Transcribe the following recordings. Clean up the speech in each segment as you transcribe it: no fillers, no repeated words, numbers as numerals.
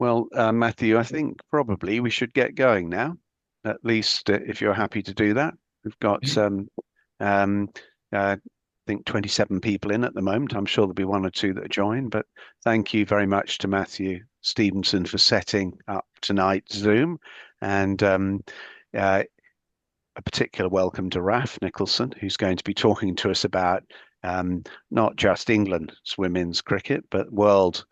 Well, Matthew, I think probably we should get going now, at least if you're happy to do that. We've got, um, I think, 27 people in at the moment. I'm sure there'll be one or two that join, but thank you very much to Matthew Stevenson for setting up tonight's Zoom. And uh, a particular welcome to Raf Nicholson, who's going to be talking to us about um, not just England's women's cricket, but world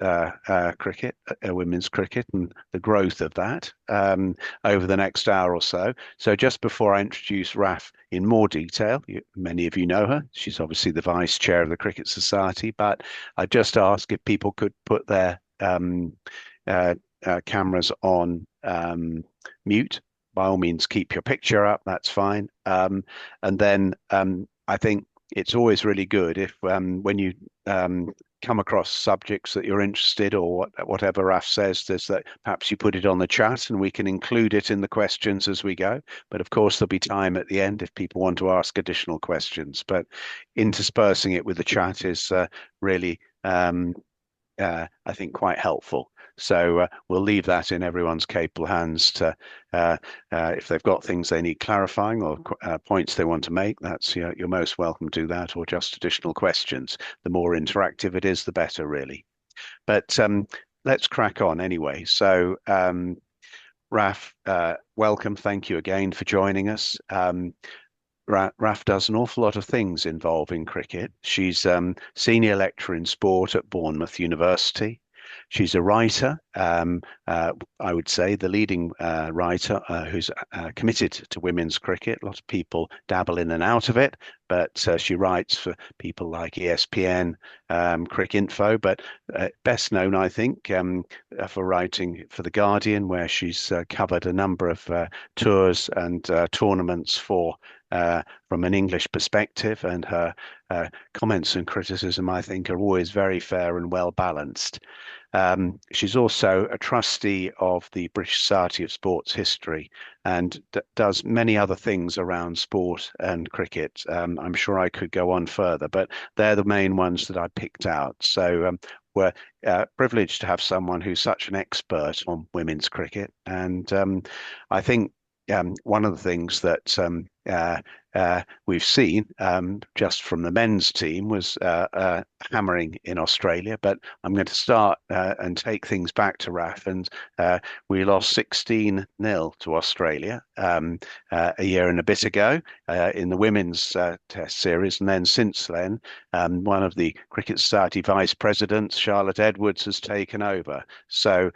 cricket, women's cricket, and the growth of that over the next hour or so. So, just before I introduce Raf in more detail, many of you know her. She's obviously the vice chair of the Cricket Society, but I just ask if people could put their uh, cameras on mute. By all means, keep your picture up. That's fine. And then I think it's always really good if when you come across subjects that you're interested or whatever Raf says, there's that perhaps you put it on the chat and we can include it in the questions as we go. But of course, there'll be time at the end if people want to ask additional questions. But interspersing it with the chat is really, I think, quite helpful. So we'll leave that in everyone's capable hands to, if they've got things they need clarifying or points they want to make, that's you're most welcome to do that, or just additional questions. The more interactive it is, the better, really. But let's crack on anyway. So Raf, welcome. Thank you again for joining us. Raf does an awful lot of things involving cricket. She's senior lecturer in sport at Bournemouth University. She's a writer, I would say the leading writer who's committed to women's cricket. A lot of people dabble in and out of it, but she writes for people like ESPN, Cricinfo, but best known, I think, for writing for The Guardian, where she's covered a number of tours and tournaments from an English perspective, and her comments and criticism, I think, are always very fair and well balanced. She's also a trustee of the British Society of Sports History and does many other things around sport and cricket. I'm sure I could go on further, but they're the main ones that I picked out. So we're privileged to have someone who's such an expert on women's cricket. And I think one of the things that we've seen just from the men's team was hammering in Australia. But I'm going to start and take things back to Raf. And we lost 16-0 to Australia a year and a bit ago in the women's test series. And then since then, one of the Cricket Society vice presidents, Charlotte Edwards, has taken over. So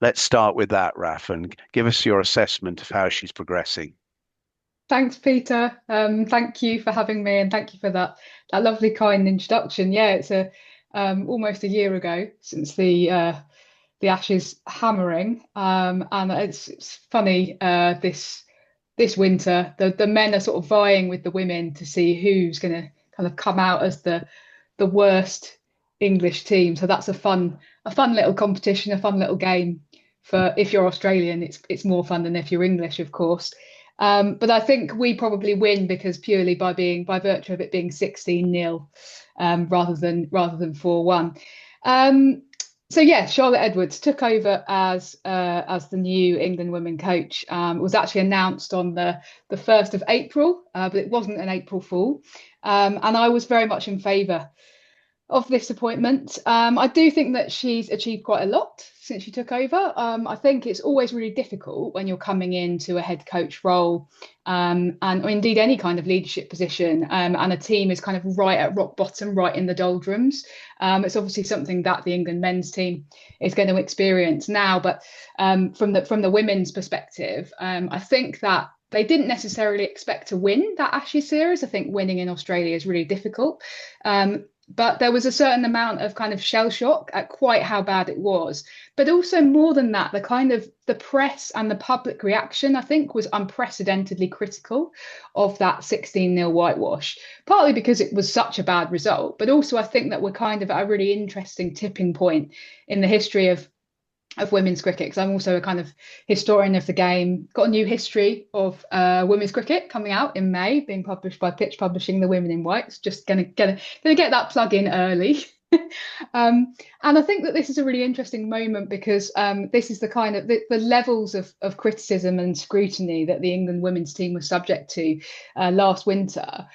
let's start with that, Raf, and give us your assessment of how she's progressing. Thanks, Peter. Thank you for having me, and thank you for that lovely, kind introduction. Yeah, it's a almost a year ago since the Ashes hammering, and it's funny this winter the men are sort of vying with the women to see who's going to kind of come out as the worst English team. So that's a fun little competition, a fun little game. For if you're Australian, it's more fun than if you're English, of course. But I think we probably win because purely by virtue of it being 16-0 rather than 4-1. So yeah, Charlotte Edwards took over as the new England women coach. It was actually announced on the 1st of April, but it wasn't an April Fool. And I was very much in favour of this appointment. I do think that she's achieved quite a lot since she took over. I think it's always really difficult when you're coming into a head coach role, or indeed any kind of leadership position, and a team is kind of right at rock bottom, right in the doldrums. It's obviously something that the England men's team is going to experience now. But from the women's perspective, I think that they didn't necessarily expect to win that Ashes series. I think winning in Australia is really difficult. But there was a certain amount of kind of shell shock at quite how bad it was. But also more than that, the press and the public reaction, I think, was unprecedentedly critical of that 16-0 whitewash, partly because it was such a bad result. But also I think that we're kind of at a really interesting tipping point in the history of women's cricket, because I'm also a kind of historian of the game. Got a new history of women's cricket coming out in May, being published by Pitch Publishing, The Women in Whites. Just gonna get that plug in early. And I think that this is a really interesting moment because this is the kind of the levels of criticism and scrutiny that the England women's team was subject to last winter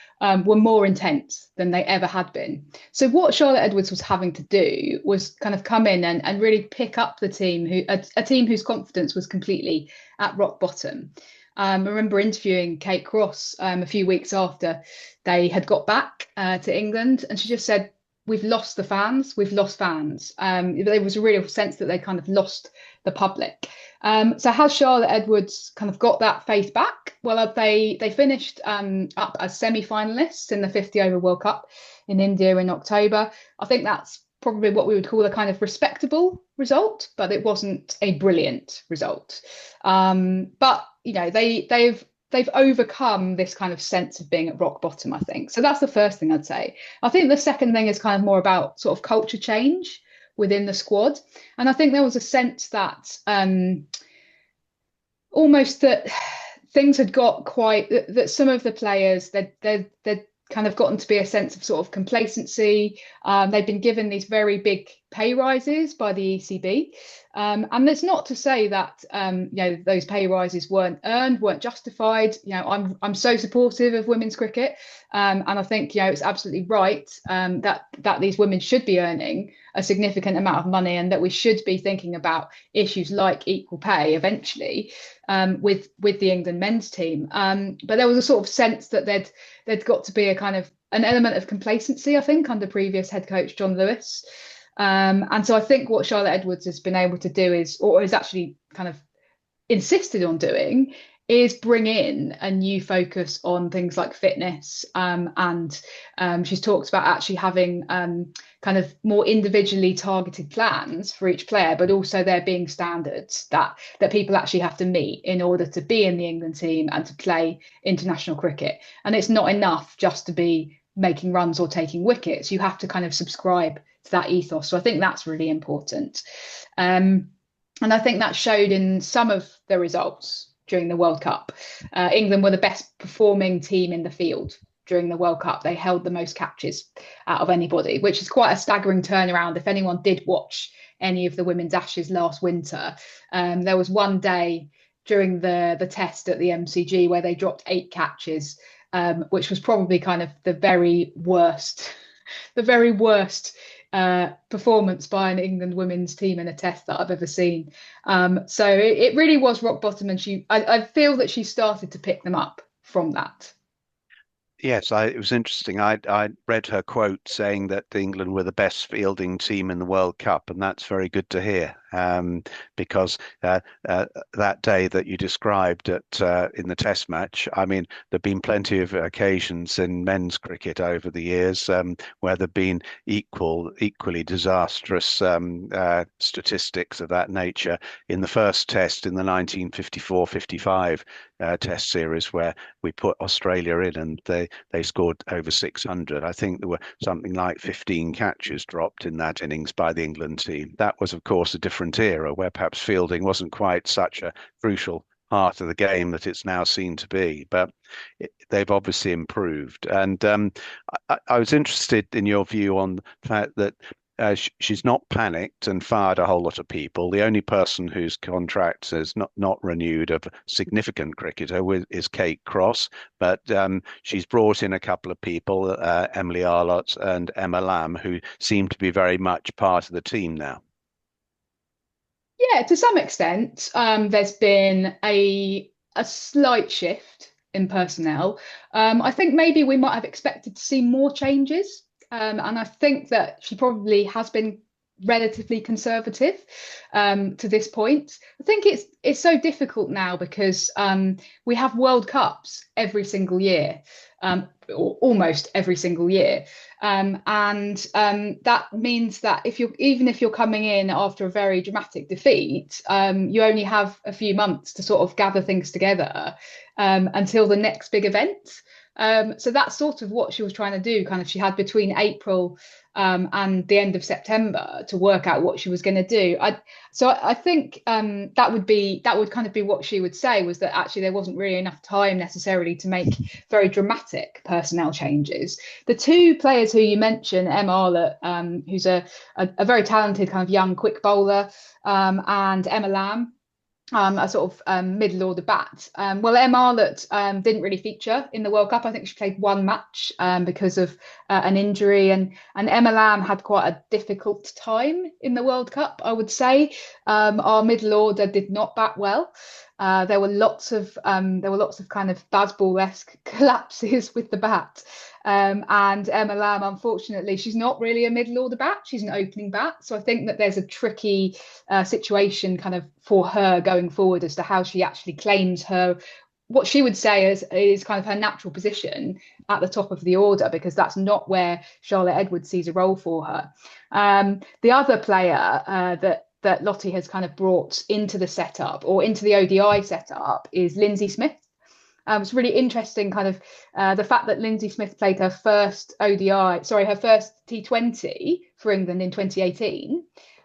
were more intense than they ever had been. So what Charlotte Edwards was having to do was kind of come in and really pick up the team, a team whose confidence was completely at rock bottom. I remember interviewing Kate Cross a few weeks after they had got back to England, and she just said, "We've lost the fans. We've lost fans." There was a real sense that they kind of lost the public. So has Charlotte Edwards kind of got that faith back? Well, they finished up as semi-finalists in the 50 over World Cup in India in October. I think that's probably what we would call a kind of respectable result, but it wasn't a brilliant result. But you know, they've overcome this kind of sense of being at rock bottom, I think. So that's the first thing I'd say. I think the second thing is kind of more about sort of culture change within the squad. And I think there was a sense that almost that things had got quite that some of the players they'd kind of gotten to be a sense of sort of complacency. They've been given these very big pay rises by the ECB. And that's not to say that you know, those pay rises weren't earned, weren't justified. You know, I'm so supportive of women's cricket, and I think, you know, it's absolutely right that these women should be earning a significant amount of money, and that we should be thinking about issues like equal pay eventually with the England men's team. But there was a sort of sense that there'd got to be a kind of an element of complacency, I think, under previous head coach John Lewis. And so I think what Charlotte Edwards has been able to do is, or has actually kind of insisted on doing, is bring in a new focus on things like fitness. And she's talked about actually having kind of more individually targeted plans for each player, but also there being standards that people actually have to meet in order to be in the England team and to play international cricket. And it's not enough just to be making runs or taking wickets. You have to kind of subscribe to that ethos. So I think that's really important. And I think that showed in some of the results during the World Cup. England were the best performing team in the field during the World Cup. They held the most catches out of anybody, which is quite a staggering turnaround. If anyone did watch any of the women's Ashes last winter, there was one day during the test at the MCG where they dropped 8 catches, which was probably kind of the very worst performance by an England women's team in a test that I've ever seen. So it really was rock bottom, and I feel that she started to pick them up from that. Yes, it was interesting. I read her quote saying that England were the best fielding team in the World Cup, and that's very good to hear. Because that day that you described in the Test match, I mean, there've been plenty of occasions in men's cricket over the years where there've been equally disastrous statistics of that nature. In the first Test in the 1954-55 Test series, where we put Australia in and they scored over 600. I think there were something like 15 catches dropped in that innings by the England team. That was, of course, a different era where perhaps fielding wasn't quite such a crucial part of the game that it's now seen to be. But they've obviously improved. And I was interested in your view on the fact that she's not panicked and fired a whole lot of people. The only person whose contract is not renewed of significant cricketer is Kate Cross, but she's brought in a couple of people, Emily Arlott and Emma Lamb, who seem to be very much part of the team now. Yeah, to some extent, there's been a slight shift in personnel. I think maybe we might have expected to see more changes, and I think that she probably has been relatively conservative to this point. I think it's so difficult now because we have World Cups every single year, or almost every single year. And that means that even if you're coming in after a very dramatic defeat, you only have a few months to sort of gather things together until the next big event. So that's sort of what she was trying to do. Kind of, she had between April and the end of September to work out what she was going to do. I think that would kind of be what she would say, was that actually there wasn't really enough time necessarily to make very dramatic personnel changes. The two players who you mentioned, Emma Arlott, who's a very talented kind of young quick bowler, and Emma Lamb, a sort of middle order bat. Well, Em Arlott didn't really feature in the World Cup. I think she played one match because of an injury, and Emma Lamb had quite a difficult time in the World Cup, I would say. Our middle order did not bat well. There were lots of kind of Bazball-esque collapses with the bat. And Emma Lamb, unfortunately, she's not really a middle order bat. She's an opening bat. So I think that there's a tricky situation kind of for her going forward as to how she actually claims her, what she would say is kind of her natural position at the top of the order, because that's not where Charlotte Edwards sees a role for her. The other player that Lottie has kind of brought into the setup, or into the ODI setup, is Lindsay Smith. It's really interesting, kind of the fact that Lindsay Smith played her first T20 for England in 2018,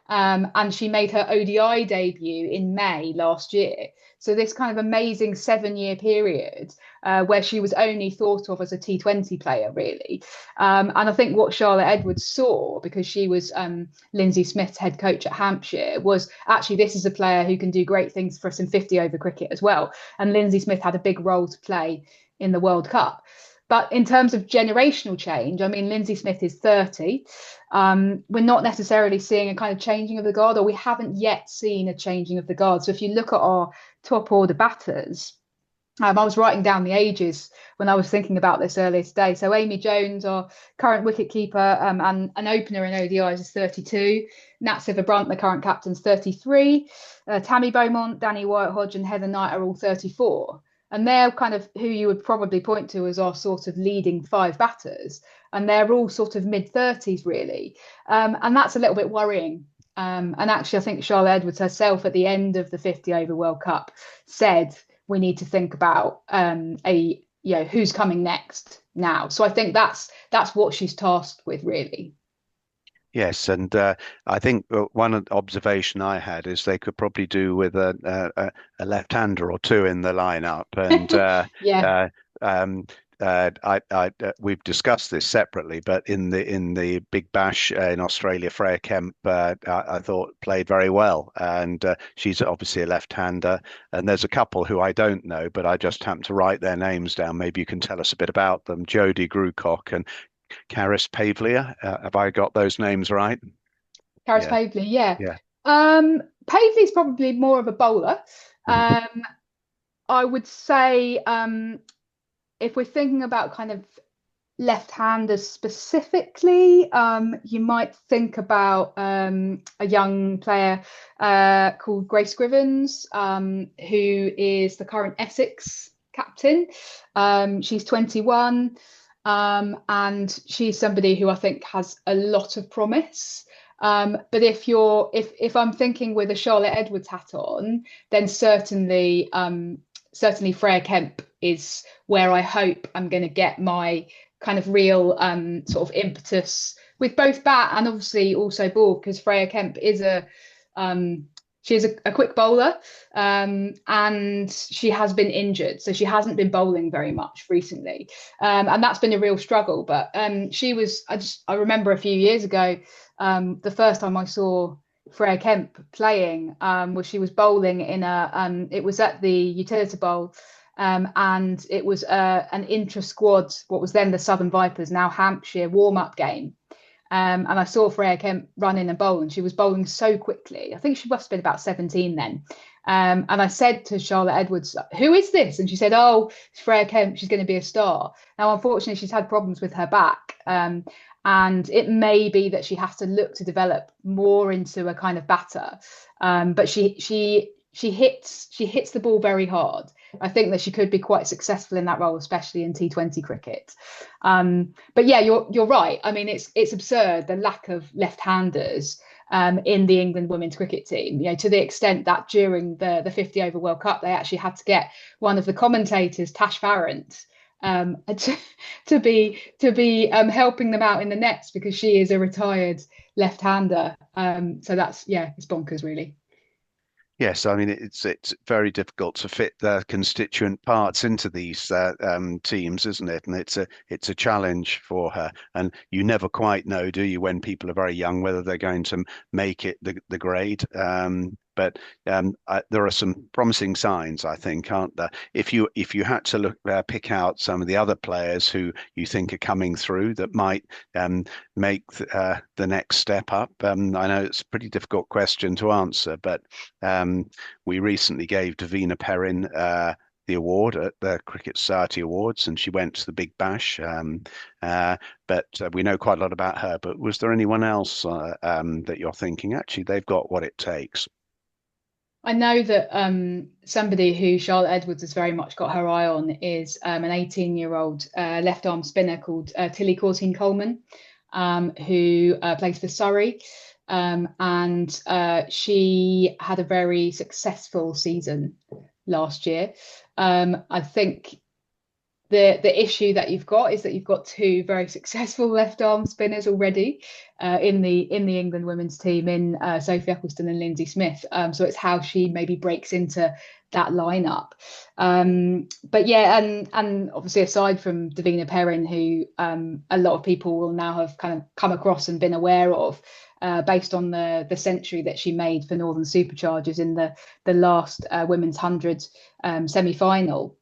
and she made her ODI debut in May last year. So this kind of amazing 7-year period where she was only thought of as a T20 player, really. And I think what Charlotte Edwards saw, because she was Lindsay Smith's head coach at Hampshire, was actually this is a player who can do great things for us in 50 over cricket as well. And Lindsay Smith had a big role to play in the World Cup. But in terms of generational change, I mean, Lindsay Smith is 30. We're not necessarily seeing a kind of changing of the guard, or we haven't yet seen a changing of the guard. So if you look at our top order batters, I was writing down the ages when I was thinking about this earlier today. So Amy Jones, our current wicketkeeper and an opener in ODIs, is 32. Nat Sciver-Brunt, the current captain, is 33. Tammy Beaumont, Danny Wyatt-Hodge and Heather Knight are all 34. And they're kind of who you would probably point to as our sort of leading 5 batters. And they're all sort of mid-30s, really. And that's a little bit worrying. And actually, I think Charlotte Edwards herself at the end of the 50 over World Cup said we need to think about who's coming next now. So I think that's what she's tasked with, really. Yes, and I think one observation I had is they could probably do with a left-hander or two in the lineup, and Yeah. uh, um, we've discussed this separately, but in the Big Bash in Australia, Freya Kemp I thought played very well, and she's obviously a left-hander. And there's a couple who I don't know, but I just happened to write their names down. Maybe you can tell us a bit about them: Jodie Grucock and Caris Pavlia. Have I got those names right? Caris Yeah, Pavley, yeah. yeah. Pavley's probably more of a bowler. I would say if we're thinking about kind of left-handers specifically, you might think about a young player called Grace Scrivens, who is the current Essex captain. She's 21, and she's somebody who I think has a lot of promise. But if I'm thinking with a Charlotte Edwards hat on, then certainly Freya Kemp is where I hope I'm going to get my kind of real sort of impetus with both bat and obviously also ball, because Freya Kemp is she is a quick bowler, and she has been injured, so she hasn't been bowling very much recently, and that's been a real struggle. But I remember a few years ago, the first time I saw Freya Kemp playing was she was bowling in it was at the Utility Bowl, and it was an intra-squad, what was then the Southern Vipers, now Hampshire, warm-up game. And I saw Freya Kemp run in and bowl, and she was bowling so quickly. I think she must have been about 17 then. And I said to Charlotte Edwards, "Who is this?" And she said, "Oh, it's Freya Kemp. She's going to be a star." Now, unfortunately, she's had problems with her back. And it may be that she has to look to develop more into a kind of batter. But she hits the ball very hard. I think that she could be quite successful in that role, especially in T20 cricket. But yeah, you're right. I mean, it's absurd, the lack of left-handers in the England women's cricket team. You know, to the extent that during the 50 over World Cup, they actually had to get one of the commentators, Tash Farrant, to, to be helping them out in the nets because she is a retired left-hander. So that's yeah, it's bonkers really. Yes, I mean it's very difficult to fit the constituent parts into these teams, isn't it? And it's a challenge for her. And you never quite know, do you, when people are very young, whether they're going to make it the grade. But there are some promising signs, I think, aren't there? If you had to pick out some of the other players who you think are coming through that might make the next step up, I know it's a pretty difficult question to answer, but. We recently gave Davina Perrin the award at the Cricket Society Awards, and she went to the Big Bash. But we know quite a lot about her. But was there anyone else that you're thinking, actually, they've got what it takes? I know that somebody who Charlotte Edwards has very much got her eye on is an 18-year-old left arm spinner called Tilly Courtine-Coleman, who plays for Surrey. And she had a very successful season last year. I think the issue that you've got is that you've got two very successful left arm spinners already in the England women's team in Sophie Ecclestone and Lindsay Smith. So it's how she maybe breaks into that lineup. But yeah, and obviously aside from Davina Perrin, who a lot of people will now have kind of come across and been aware of. Based on the century that she made for Northern Superchargers in the last women's 100 semi-final.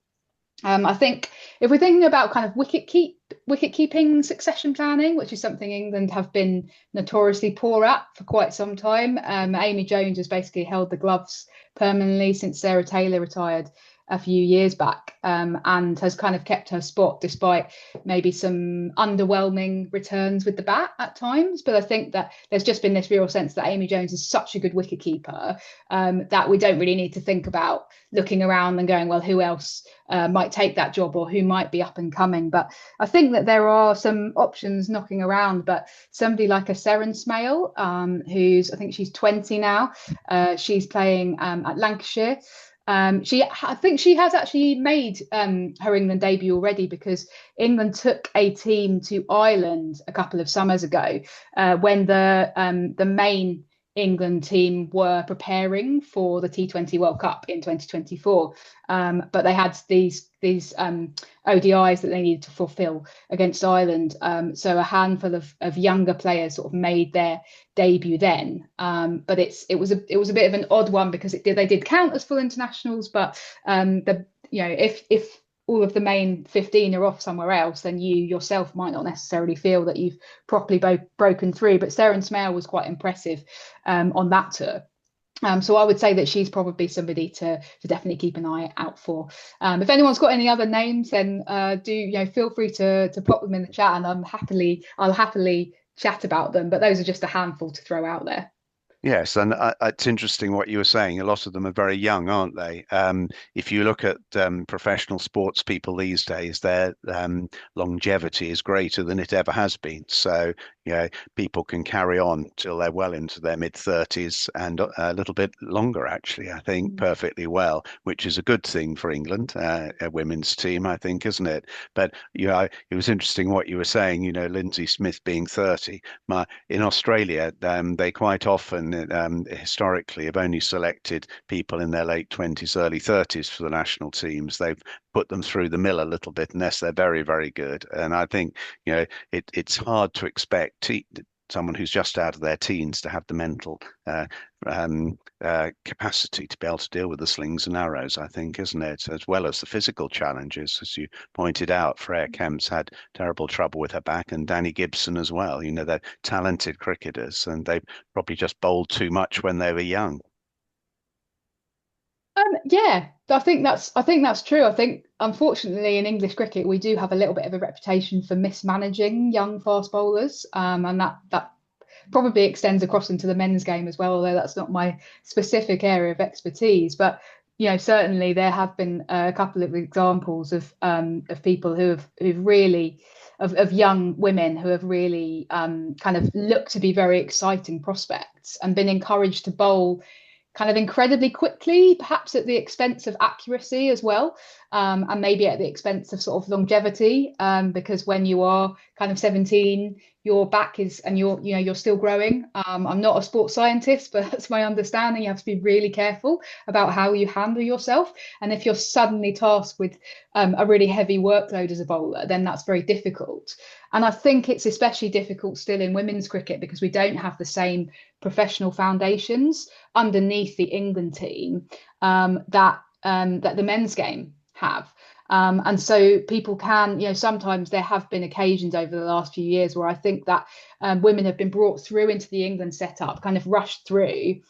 I think if we're thinking about kind of wicket keeping succession planning, which is something England have been notoriously poor at for quite some time, Amy Jones has basically held the gloves permanently since Sarah Taylor retired a few years back, and has kind of kept her spot despite maybe some underwhelming returns with the bat at times. But I think that there's just been this real sense that Amy Jones is such a good wicket keeper that we don't really need to think about looking around and going, well, who else might take that job or who might be up and coming. But I think that there are some options knocking around. But somebody like a Seren Smale, who's I think she's 20 now, she's playing at Lancashire. I think she has actually made her England debut already because England took a team to Ireland a couple of summers ago when the main England team were preparing for the T20 World Cup in 2024. But they had these ODIs that they needed to fulfill against Ireland. So a handful of younger players sort of made their debut then. But it was a bit of an odd one because they did count as full internationals, but if all of the main 15 are off somewhere else, then you yourself might not necessarily feel that you've properly broken through. But Seren Smale was quite impressive on that tour. So I would say that she's probably somebody to definitely keep an eye out for. If anyone's got any other names, then do feel free to pop them in the chat, and I'll happily chat about them. But those are just a handful to throw out there. Yes, and it's interesting what you were saying. A lot of them are very young, aren't they? If you look at professional sports people these days, their longevity is greater than it ever has been. So, people can carry on till they're well into their mid-30s and a little bit longer, actually, I think, Mm. perfectly well, which is a good thing for England, a women's team, I think, isn't it? But, it was interesting what you were saying, Lindsay Smith being 30. In Australia, they quite often historically have only selected people in their late 20s, early 30s for the national teams. They've put them through the mill a little bit unless they're very, very good. And I think, it's hard to expect someone who's just out of their teens to have the mental capacity to be able to deal with the slings and arrows, I think, isn't it? As well as the physical challenges, as you pointed out, Freya Kemp's had terrible trouble with her back, and Danny Gibson as well. They're talented cricketers, and they've probably just bowled too much when they were young. Yeah, I think that's true. I think unfortunately in English cricket we do have a little bit of a reputation for mismanaging young fast bowlers, and that probably extends across into the men's game as well, although that's not my specific area of expertise. But certainly there have been a couple of examples of people who've really of young women who have really kind of looked to be very exciting prospects and been encouraged to bowl kind of incredibly quickly, perhaps at the expense of accuracy as well. and maybe at the expense of sort of longevity, because when you are kind of 17, your back is, and you're still growing. I'm not a sports scientist, but that's my understanding. You have to be really careful about how you handle yourself. And if you're suddenly tasked with a really heavy workload as a bowler, then that's very difficult. And I think it's especially difficult still in women's cricket because we don't have the same professional foundations underneath the England team that the men's game have. And so people can, sometimes there have been occasions over the last few years where I think that women have been brought through into the England setup, kind of rushed through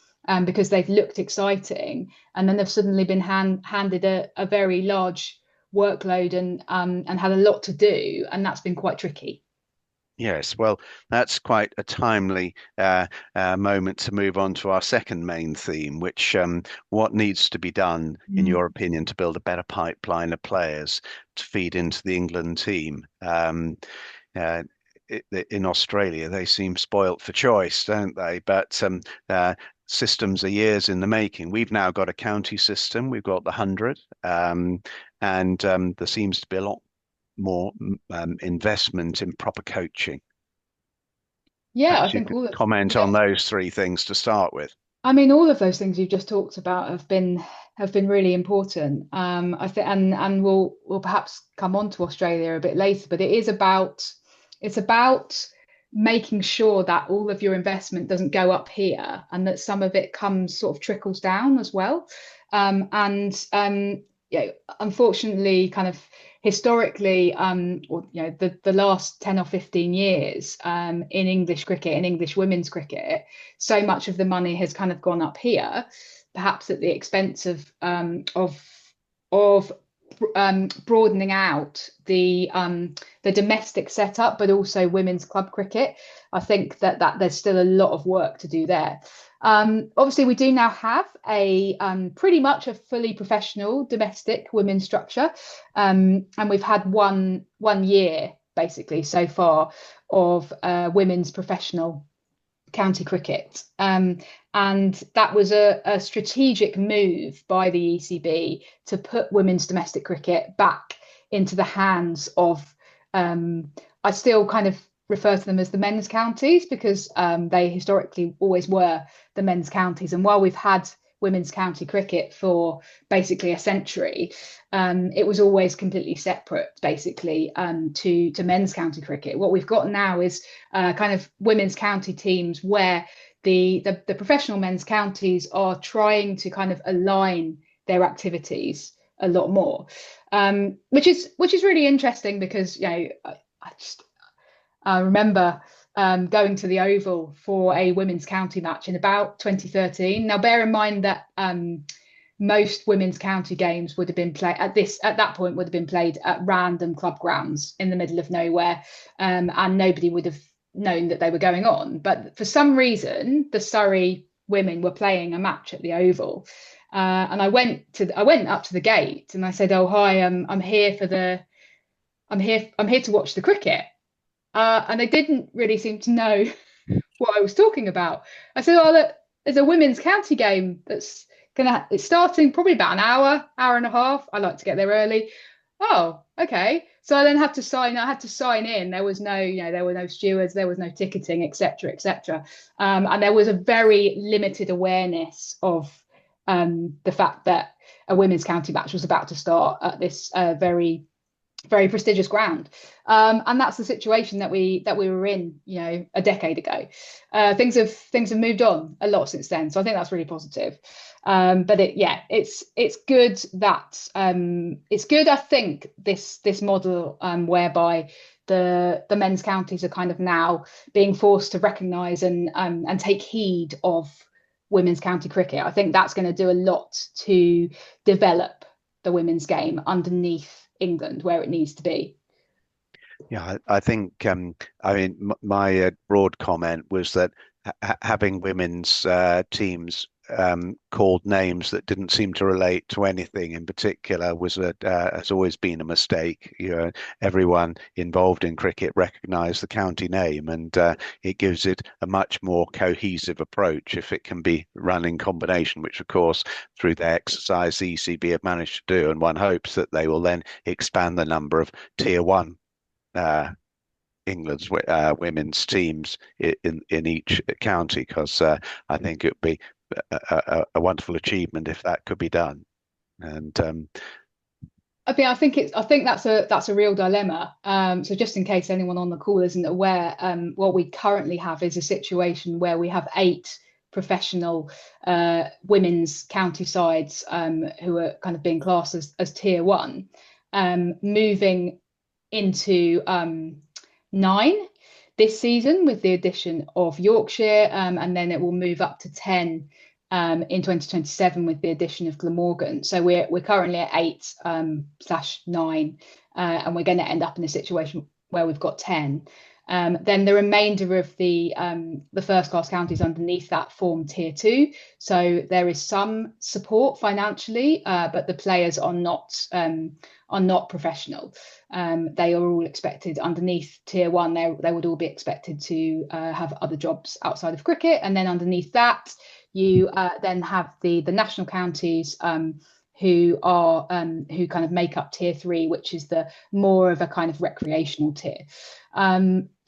because they've looked exciting, and then they've suddenly been handed a very large workload and had a lot to do, and that's been quite tricky. Yes, well, that's quite a timely moment to move on to our second main theme, which what needs to be done, in Mm. your opinion, to build a better pipeline of players to feed into the England team? Uh, in Australia, they seem spoilt for choice, don't they? But systems are years in the making. We've now got a county system. We've got the 100, and there seems to be a lot more investment in proper coaching. Yeah, I Perhaps you think could all of comment yeah. on those three things to start with. I mean, all of those things you've just talked about have been really important. I think, and we'll perhaps come on to Australia a bit later, but it's about making sure that all of your investment doesn't go up here and that some of it comes sort of trickles down as well. And yeah, unfortunately, kind of historically, or the last 10 or 15 years, in English cricket, in English women's cricket, so much of the money has kind of gone up here, perhaps at the expense of broadening out the domestic setup, but also women's club cricket. I think that there's still a lot of work to do there. Obviously, we do now have a pretty much a fully professional domestic women's structure, and we've had one year basically so far of women's professional county cricket. And that was a strategic move by the ECB to put women's domestic cricket back into the hands of, I still kind of refer to them as the men's counties because they historically always were the men's counties. And while we've had women's county cricket for basically a century, it was always completely separate, basically, to men's county cricket. What we've got now is kind of women's county teams where the professional men's counties are trying to kind of align their activities a lot more, which is really interesting because I remember going to the Oval for a women's county match in about 2013. Now, bear in mind that most women's county games would have been played at that point would have been played at random club grounds in the middle of nowhere, and nobody would have known that they were going on. But for some reason, the Surrey women were playing a match at the Oval, and I went up to the gate and I said, "Oh, hi, I'm here to watch the cricket." And they didn't really seem to know what I was talking about. I said, "Oh, look, there's a women's county game it's starting probably about an hour and a half. I like to get there early." Oh, okay. So I had to sign in. There were no stewards, there was no ticketing, etc., etc. And there was a very limited awareness of the fact that a women's county match was about to start at this very very prestigious ground, and that's the situation that we were in, a decade ago. Things have moved on a lot since then, so I think that's really positive. But it's good that it's good. I think this model, whereby the men's counties are kind of now being forced to recognise and take heed of women's county cricket. I think that's going to do a lot to develop the women's game underneath England where it needs to be. Yeah, I think, I mean, my broad comment was that having women's teams called names that didn't seem to relate to anything in particular has always been a mistake. Everyone involved in cricket recognised the county name, and it gives it a much more cohesive approach if it can be run in combination, which of course through their exercise the ECB have managed to do, and one hopes that they will then expand the number of tier one uh, England's women's teams in each county, because I think it would be a wonderful achievement if that could be done. And I think that's a real dilemma. So just in case anyone on the call isn't aware, what we currently have is a situation where we have eight professional women's county sides who are kind of being classed as tier one, moving into nine this season with the addition of Yorkshire, and then it will move up to 10 in 2027 with the addition of Glamorgan. So we're currently at 8/9, and we're going to end up in a situation where we've got 10. Then the remainder of the first class counties underneath that form tier two. So there is some support financially, but the players are not professional. They are all expected underneath tier one. They would all be expected to have other jobs outside of cricket, and then underneath that, you then have the national counties who kind of make up tier three, which is the more of a kind of recreational tier.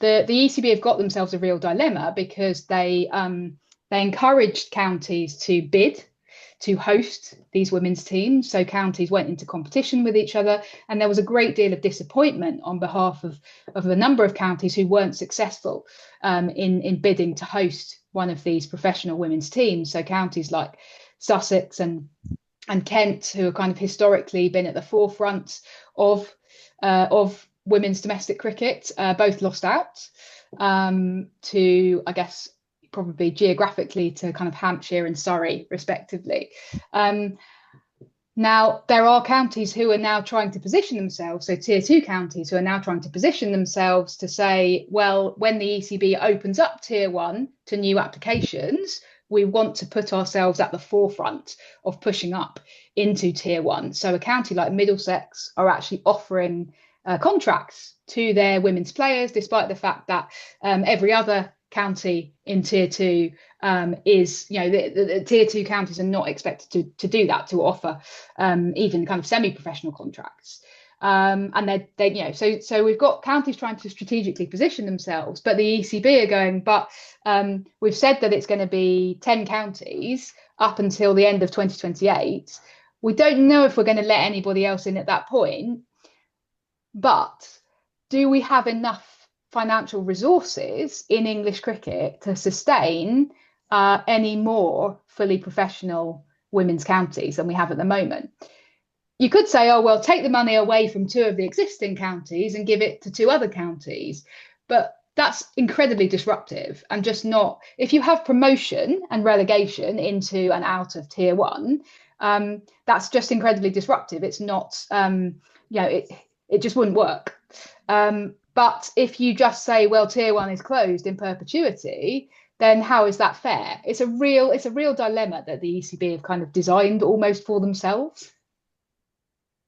The ECB have got themselves a real dilemma because they encouraged counties to bid to host these women's teams. So counties went into competition with each other, and there was a great deal of disappointment on behalf of a number of counties who weren't successful in bidding to host one of these professional women's teams. So counties like Sussex and Kent, who have kind of historically been at the forefront of women's domestic cricket, both lost out to, I guess, probably geographically to kind of Hampshire and Surrey, respectively. Now, there are counties who are now trying to position themselves, so tier two counties who are now trying to position themselves to say, well, when the ECB opens up tier one to new applications, we want to put ourselves at the forefront of pushing up into tier one. So a county like Middlesex are actually offering contracts to their women's players, despite the fact that every other county in tier two is, the tier two counties are not expected to do that, to offer even kind of semi-professional contracts. And so we've got counties trying to strategically position themselves, but the ECB are going, but we've said that it's going to be 10 counties up until the end of 2028. We don't know if we're going to let anybody else in at that point, but do we have enough financial resources in English cricket to sustain any more fully professional women's counties than we have at the moment? You could say, oh, well, take the money away from two of the existing counties and give it to two other counties. But that's incredibly disruptive and just not, if you have promotion and relegation into and out of tier one, that's just incredibly disruptive. It's not, it just wouldn't work. But if you just say, well, tier one is closed in perpetuity, then how is that fair? It's a real dilemma that the ECB have kind of designed almost for themselves.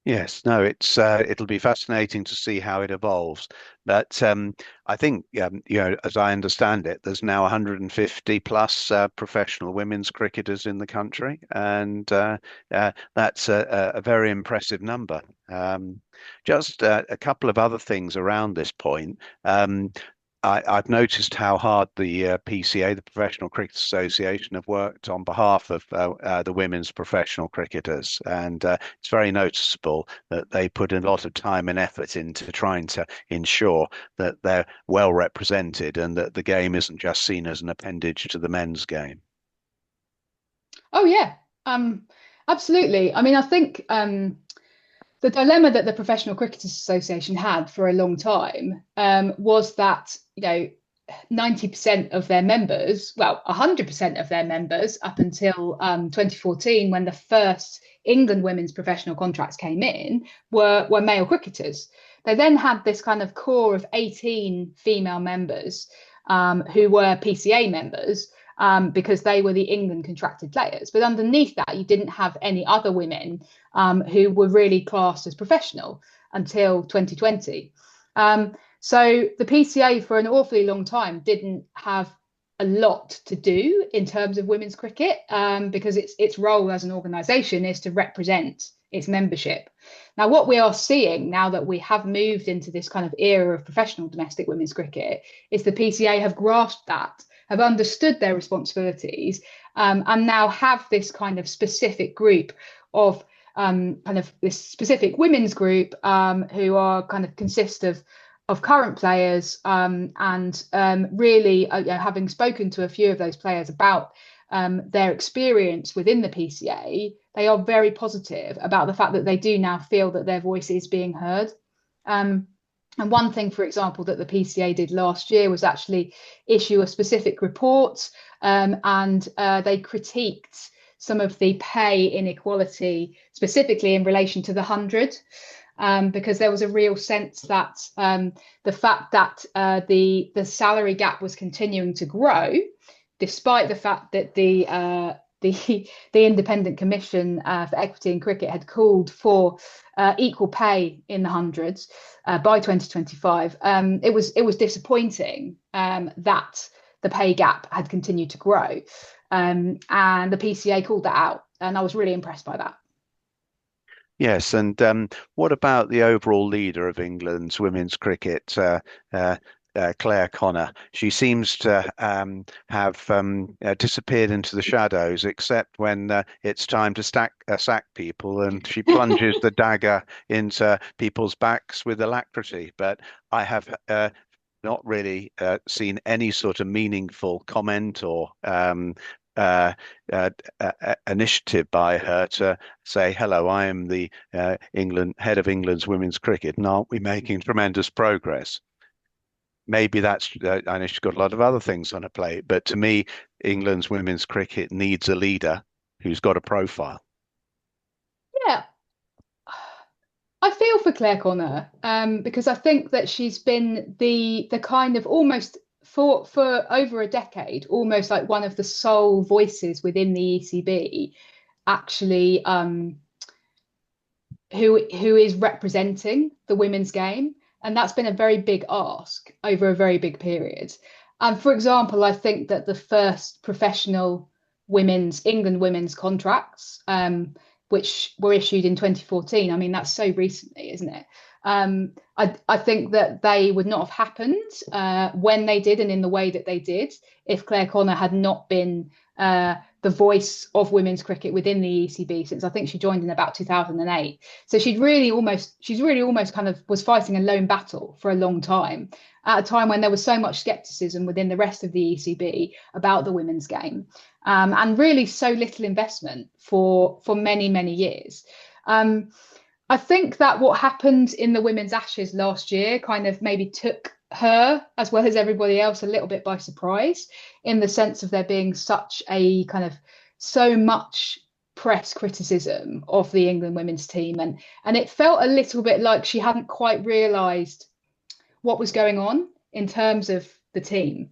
Yes, no, it'll be fascinating to see how it evolves. But I think, as I understand it, there's now 150 plus professional women's cricketers in the country, and that's a very impressive number. Just a couple of other things around this point. I've noticed how hard the PCA, the Professional Cricket Association, have worked on behalf of the women's professional cricketers, and it's very noticeable that they put a lot of time and effort into trying to ensure that they're well represented and that the game isn't just seen as an appendage to the men's game. Oh yeah, absolutely. I mean, I think the dilemma that the Professional Cricketers Association had for a long time was that 90% of their members, well, 100% of their members up until 2014, when the first England women's professional contracts came in, were male cricketers. They then had this kind of core of 18 female members who were PCA members. because they were the England contracted players. But underneath that, you didn't have any other women who were really classed as professional until 2020. So the PCA for an awfully long time didn't have a lot to do in terms of women's cricket, because its role as an organisation is to represent its membership. Now, what we are seeing now that we have moved into this kind of era of professional domestic women's cricket is the PCA have grasped that, have understood their responsibilities, and now have this kind of specific group of kind of this specific women's group who are kind of consist of current players, and really, having spoken to a few of those players about their experience within the PCA, they are very positive about the fact that they do now feel that their voice is being heard. And one thing, for example, that the PCA did last year was actually issue a specific report, and they critiqued some of the pay inequality, specifically in relation to the 100. Because there was a real sense that the fact that the salary gap was continuing to grow, despite the fact that the Independent Commission for Equity in Cricket had called for equal pay in the hundreds by 2025. It was disappointing that the pay gap had continued to grow, and the PCA called that out, and I was really impressed by that. Yes, and what about the overall leader of England's women's cricket, Claire Connor? She seems to have disappeared into the shadows, except when it's time to sack people, and she plunges the dagger into people's backs with alacrity. But I have not really seen any sort of meaningful comment or uh, initiative by her to say, "Hello, I am the England head of England's women's cricket, and aren't we making tremendous progress?" Maybe that's I know she's got a lot of other things on her plate, but to me, England's women's cricket needs a leader who's got a profile. Yeah, I feel for Claire Connor, because I think that she's been the kind of almost for over a decade, almost like one of the sole voices within the ECB, actually, who is representing the women's game, and that's been a very big ask over a very big period. And for example, I think that the first professional women's England women's contracts, which were issued in 2014. I mean, that's so recently, isn't it? I think that they would not have happened when they did and in the way that they did if Claire Connor had not been the voice of women's cricket within the ECB since I think she joined in about 2008. So she's really almost kind of was fighting a lone battle for a long time at a time when there was so much skepticism within the rest of the ECB about the women's game, and really so little investment for many years. I think that what happened in the Women's Ashes last year kind of maybe took her, as well as everybody else, a little bit by surprise, in the sense of there being such a kind of so much press criticism of the England women's team. And it felt a little bit like she hadn't quite realised what was going on in terms of the team.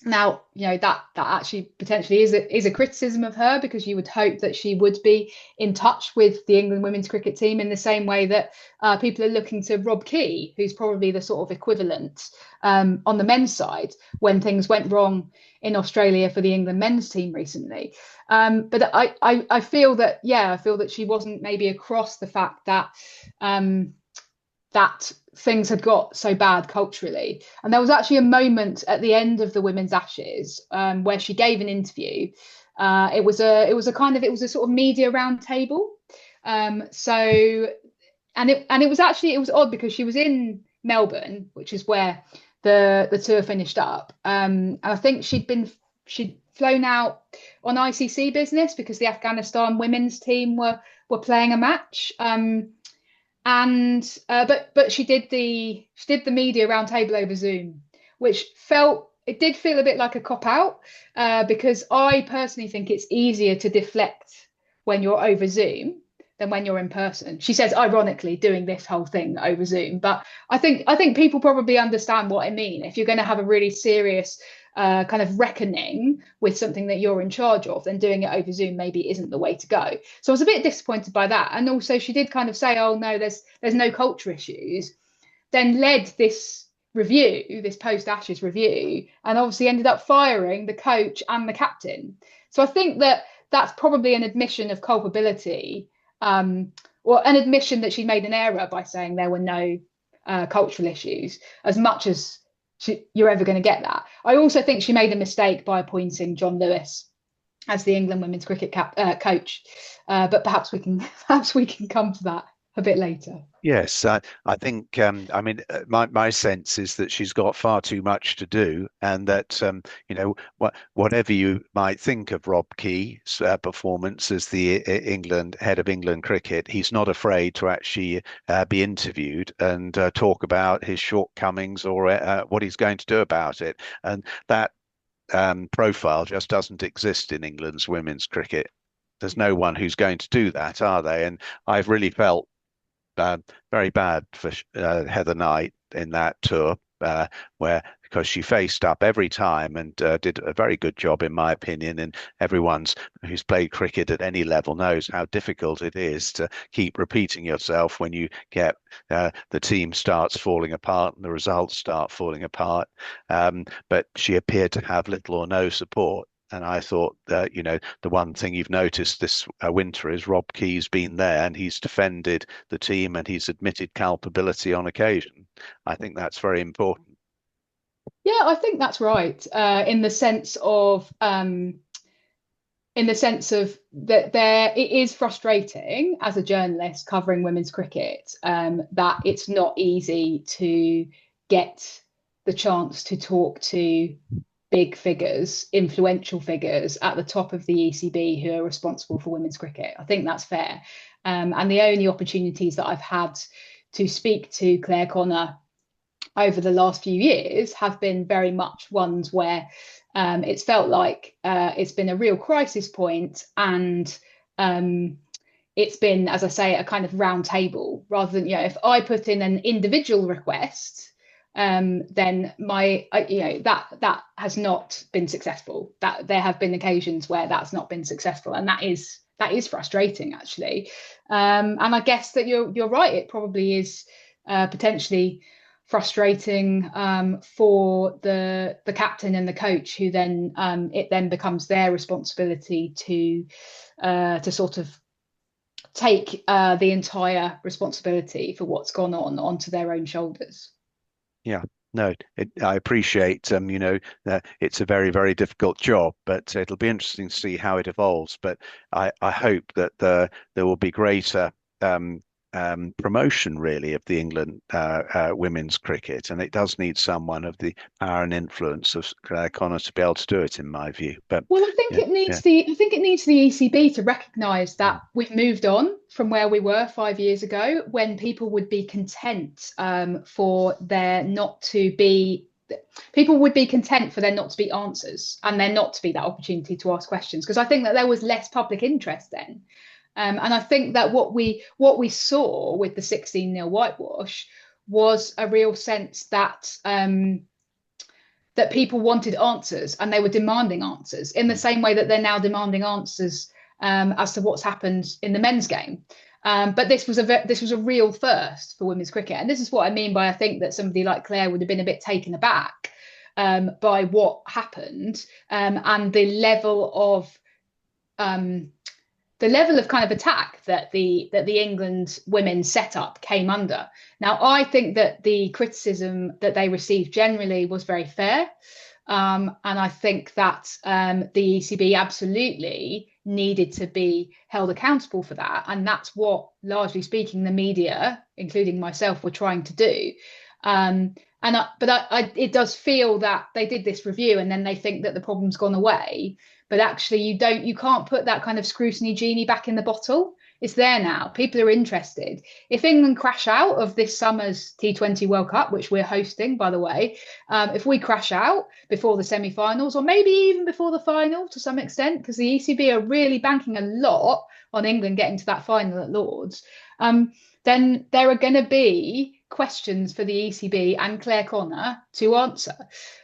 Now, that actually potentially is a criticism of her, because you would hope that she would be in touch with the England women's cricket team in the same way that people are looking to Rob Key, who's probably the sort of equivalent on the men's side when things went wrong in Australia for the England men's team recently. But I feel that she wasn't maybe across the fact that that things had got so bad culturally. And there was actually a moment at the end of the Women's Ashes where she gave an interview. It was a sort of media roundtable. It was odd because she was in Melbourne, which is where the tour finished up. And I think she'd flown out on ICC business because the Afghanistan women's team were playing a match. But she did the media roundtable over Zoom, which did feel a bit like a cop out, because I personally think it's easier to deflect when you're over Zoom than when you're in person. She says, ironically, doing this whole thing over Zoom, but I think people probably understand what I mean. If you're going to have a really serious kind of reckoning with something that you're in charge of, then doing it over Zoom maybe isn't the way to go. So I was a bit disappointed by that. And also she did kind of say, oh no, there's no culture issues, then led this review, this post Ashes review, and obviously ended up firing the coach and the captain. So I think that that's probably an admission of culpability, or an admission that she made an error by saying there were no cultural issues, as much as you're ever going to get that. I also think she made a mistake by appointing John Lewis as the England women's cricket coach, but perhaps we can come to that a bit later. Yes, I think, I mean, my sense is that she's got far too much to do, and that, whatever you might think of Rob Key's performance as the England head of England cricket, he's not afraid to actually be interviewed and talk about his shortcomings or what he's going to do about it. And that profile just doesn't exist in England's women's cricket. There's no one who's going to do that, are they? And I've really felt uh, very bad for Heather Knight in that tour, where because she faced up every time and did a very good job, in my opinion. And everyone's who's played cricket at any level knows how difficult it is to keep repeating yourself when you get the team starts falling apart and the results start falling apart. But she appeared to have little or no support. And I thought that, the one thing you've noticed this winter is Rob Key's been there and he's defended the team and he's admitted culpability on occasion. I think that's very important. Yeah, I think that's right. In the sense of that it is frustrating as a journalist covering women's cricket, that it's not easy to get the chance to talk to big figures, influential figures at the top of the ECB who are responsible for women's cricket. I think that's fair. And the only opportunities that I've had to speak to Claire Connor over the last few years have been very much ones where it's felt like it's been a real crisis point, and it's been, as I say, a kind of round table rather than, if I put in an individual request, then that has not been successful. That there have been occasions where that's not been successful, and that is frustrating, actually. And I guess that you're right. It probably is potentially frustrating for the captain and the coach, who then it then becomes their responsibility to sort of take the entire responsibility for what's gone on onto their own shoulders. Yeah, no, I appreciate, it's a very, very difficult job, but it'll be interesting to see how it evolves. But I hope that there will be greater promotion, really, of the England women's cricket, and it does need someone of the power and influence of Claire Connor to be able to do it, in my view. But Well, I think yeah, it needs yeah, the ECB to recognise that mm, we've moved on from where we were 5 years ago, when people would be content for there not to be people would be content for there not to be answers and there not to be that opportunity to ask questions, because I think that there was less public interest then. And I think that what we saw with the 16-0 whitewash was a real sense that that people wanted answers, and they were demanding answers in the mm, same way that they're now demanding answers as to what's happened in the men's game. But this was a real first for women's cricket, and this is what I mean by, I think that somebody like Claire would have been a bit taken aback by what happened, and the level of kind of attack that the England women's setup came under. Now, I think that the criticism that they received generally was very fair, and I think that the ECB absolutely needed to be held accountable for that, and that's what, largely speaking, the media, including myself, were trying to do. It does feel that they did this review and then they think that the problem's gone away, but actually you can't put that kind of scrutiny genie back in the bottle. It's there now. People are interested. If England crash out of this summer's T20 World Cup, which we're hosting, by the way, if we crash out before the semi-finals, or maybe even before the final to some extent, because the ECB are really banking a lot on England getting to that final at Lords, then there are going to be questions for the ECB and Claire Connor to answer.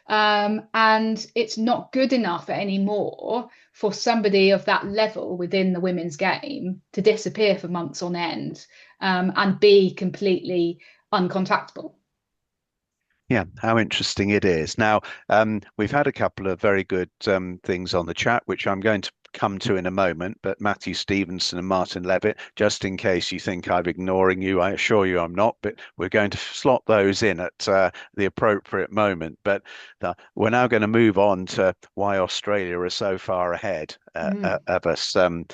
And it's not good enough anymore for somebody of that level within the women's game to disappear for months on end, and be completely uncontactable. Yeah, how interesting it is. Now, we've had a couple of very good things on the chat, which I'm going to come to in a moment. But Matthew Stevenson and Martin Levitt, just in case you think I'm ignoring you, I assure you I'm not. But we're going to slot those in at the appropriate moment. But we're now going to move on to why Australia are so far ahead Mm. of us. Um,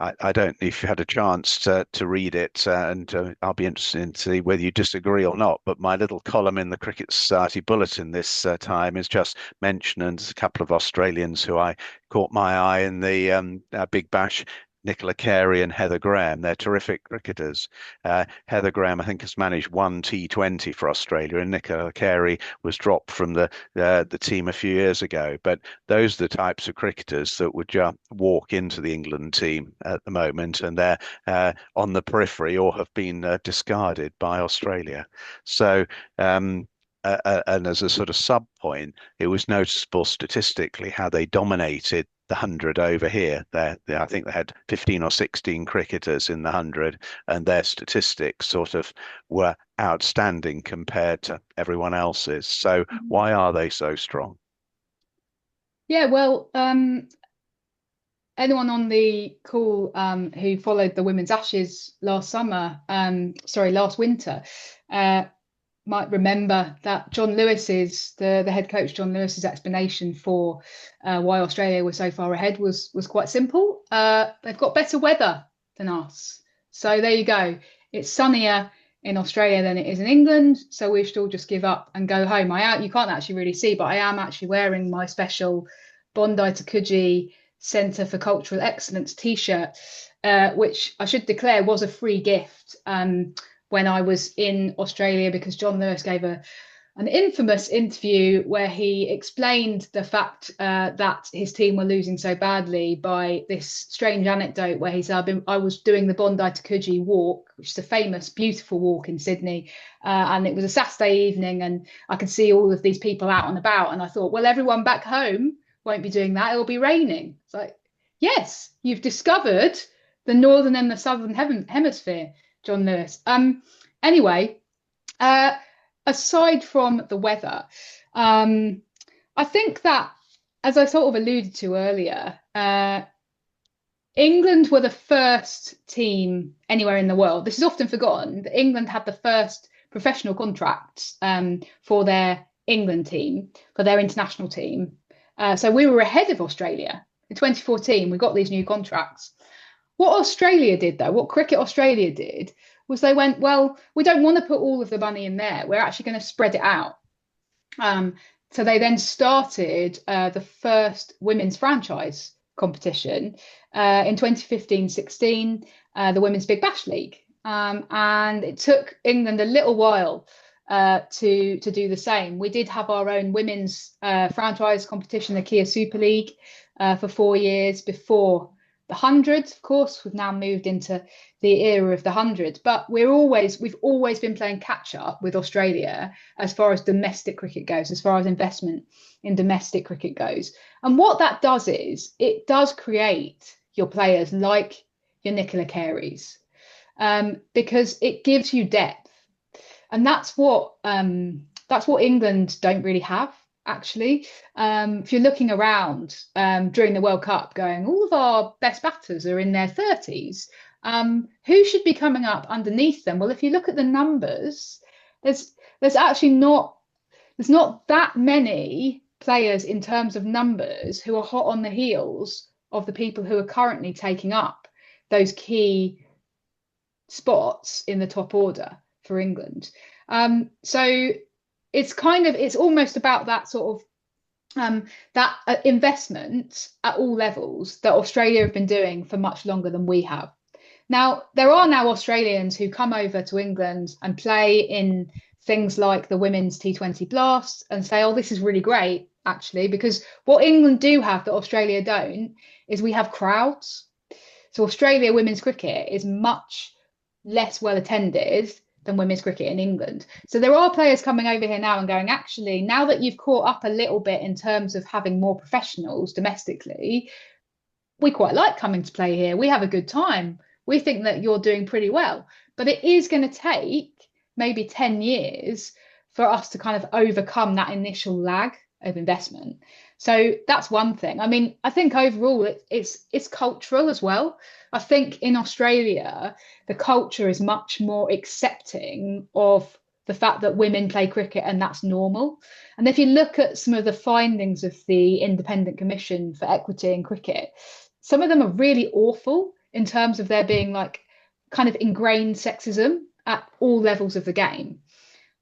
I don't know if you had a chance to read it, and I'll be interested in to see whether you disagree or not. But my little column in the Cricket Society Bulletin this time is just mentioning a couple of Australians who I caught my eye in the Big Bash. Nicola Carey and Heather Graham. They're terrific cricketers. Heather Graham, I think, has managed one T20 for Australia, and Nicola Carey was dropped from the team a few years ago. But those are the types of cricketers that would just walk into the England team at the moment, and they're on the periphery or have been discarded by Australia. So, and as a sort of sub point, it was noticeable statistically how they dominated the 100 over here. I think they had 15 or 16 cricketers in the 100, and their statistics sort of were outstanding compared to everyone else's. So, why are they so strong? Yeah, well, anyone on the call who followed the Women's Ashes last summer, sorry, last winter, uh, might remember that John Lewis's the head coach John Lewis's explanation for why Australia was so far ahead was quite simple. They've got better weather than us, so there you go. It's sunnier in Australia than it is in England, so we should all just give up and go home. You can't actually really see, but I am actually wearing my special Bondi to Coogee Centre for Cultural Excellence t-shirt, which I should declare was a free gift. When I was in Australia, because John Lewis gave an infamous interview where he explained the fact that his team were losing so badly by this strange anecdote where he said, I was doing the Bondi to Coogee walk, which is a famous, beautiful walk in Sydney, and it was a Saturday evening, and I could see all of these people out and about, and I thought, well, everyone back home won't be doing that. It'll be raining. It's like, yes, you've discovered the northern and the southern hemisphere, John Lewis. Anyway, aside from the weather, I think that, as I sort of alluded to earlier, England were the first team anywhere in the world. This is often forgotten, that England had the first professional contracts for their England team, for their international team. So we were ahead of Australia. In 2014, we got these new contracts. What Australia did, though, what Cricket Australia did, was they went, well, we don't want to put all of the money in there. We're actually going to spread it out. So they then started the first women's franchise competition in 2015-16, the Women's Big Bash League. And it took England a little while to do the same. We did have our own women's franchise competition, the Kia Super League, for 4 years before the 100. Of course, we've now moved into the era of the 100, but we've always been playing catch up with Australia as far as domestic cricket goes, as far as investment in domestic cricket goes. And what that does is it does create your players like your Nicola Careys, because it gives you depth, and that's what England don't really have. Actually, if you're looking around during the World Cup, going, all of our best batters are in their 30s. Who should be coming up underneath them? Well, if you look at the numbers, there's actually not that many players in terms of numbers who are hot on the heels of the people who are currently taking up those key spots in the top order for England. So it's almost about that sort of that investment at all levels that Australia have been doing for much longer than we have. Now, there are now Australians who come over to England and play in things like the Women's T20 Blast and say, oh, this is really great, actually, because what England do have that Australia don't is we have crowds. So Australia women's cricket is much less well attended than women's cricket in England. So there are players coming over here now and going, actually, now that you've caught up a little bit in terms of having more professionals domestically, we quite like coming to play here. We have a good time. We think that you're doing pretty well. But it is going to take maybe 10 years for us to kind of overcome that initial lag of investment. So that's one thing. I mean, I think overall it's cultural as well. I think in Australia, the culture is much more accepting of the fact that women play cricket and that's normal. And if you look at some of the findings of the Independent Commission for Equity in Cricket, some of them are really awful in terms of there being like kind of ingrained sexism at all levels of the game.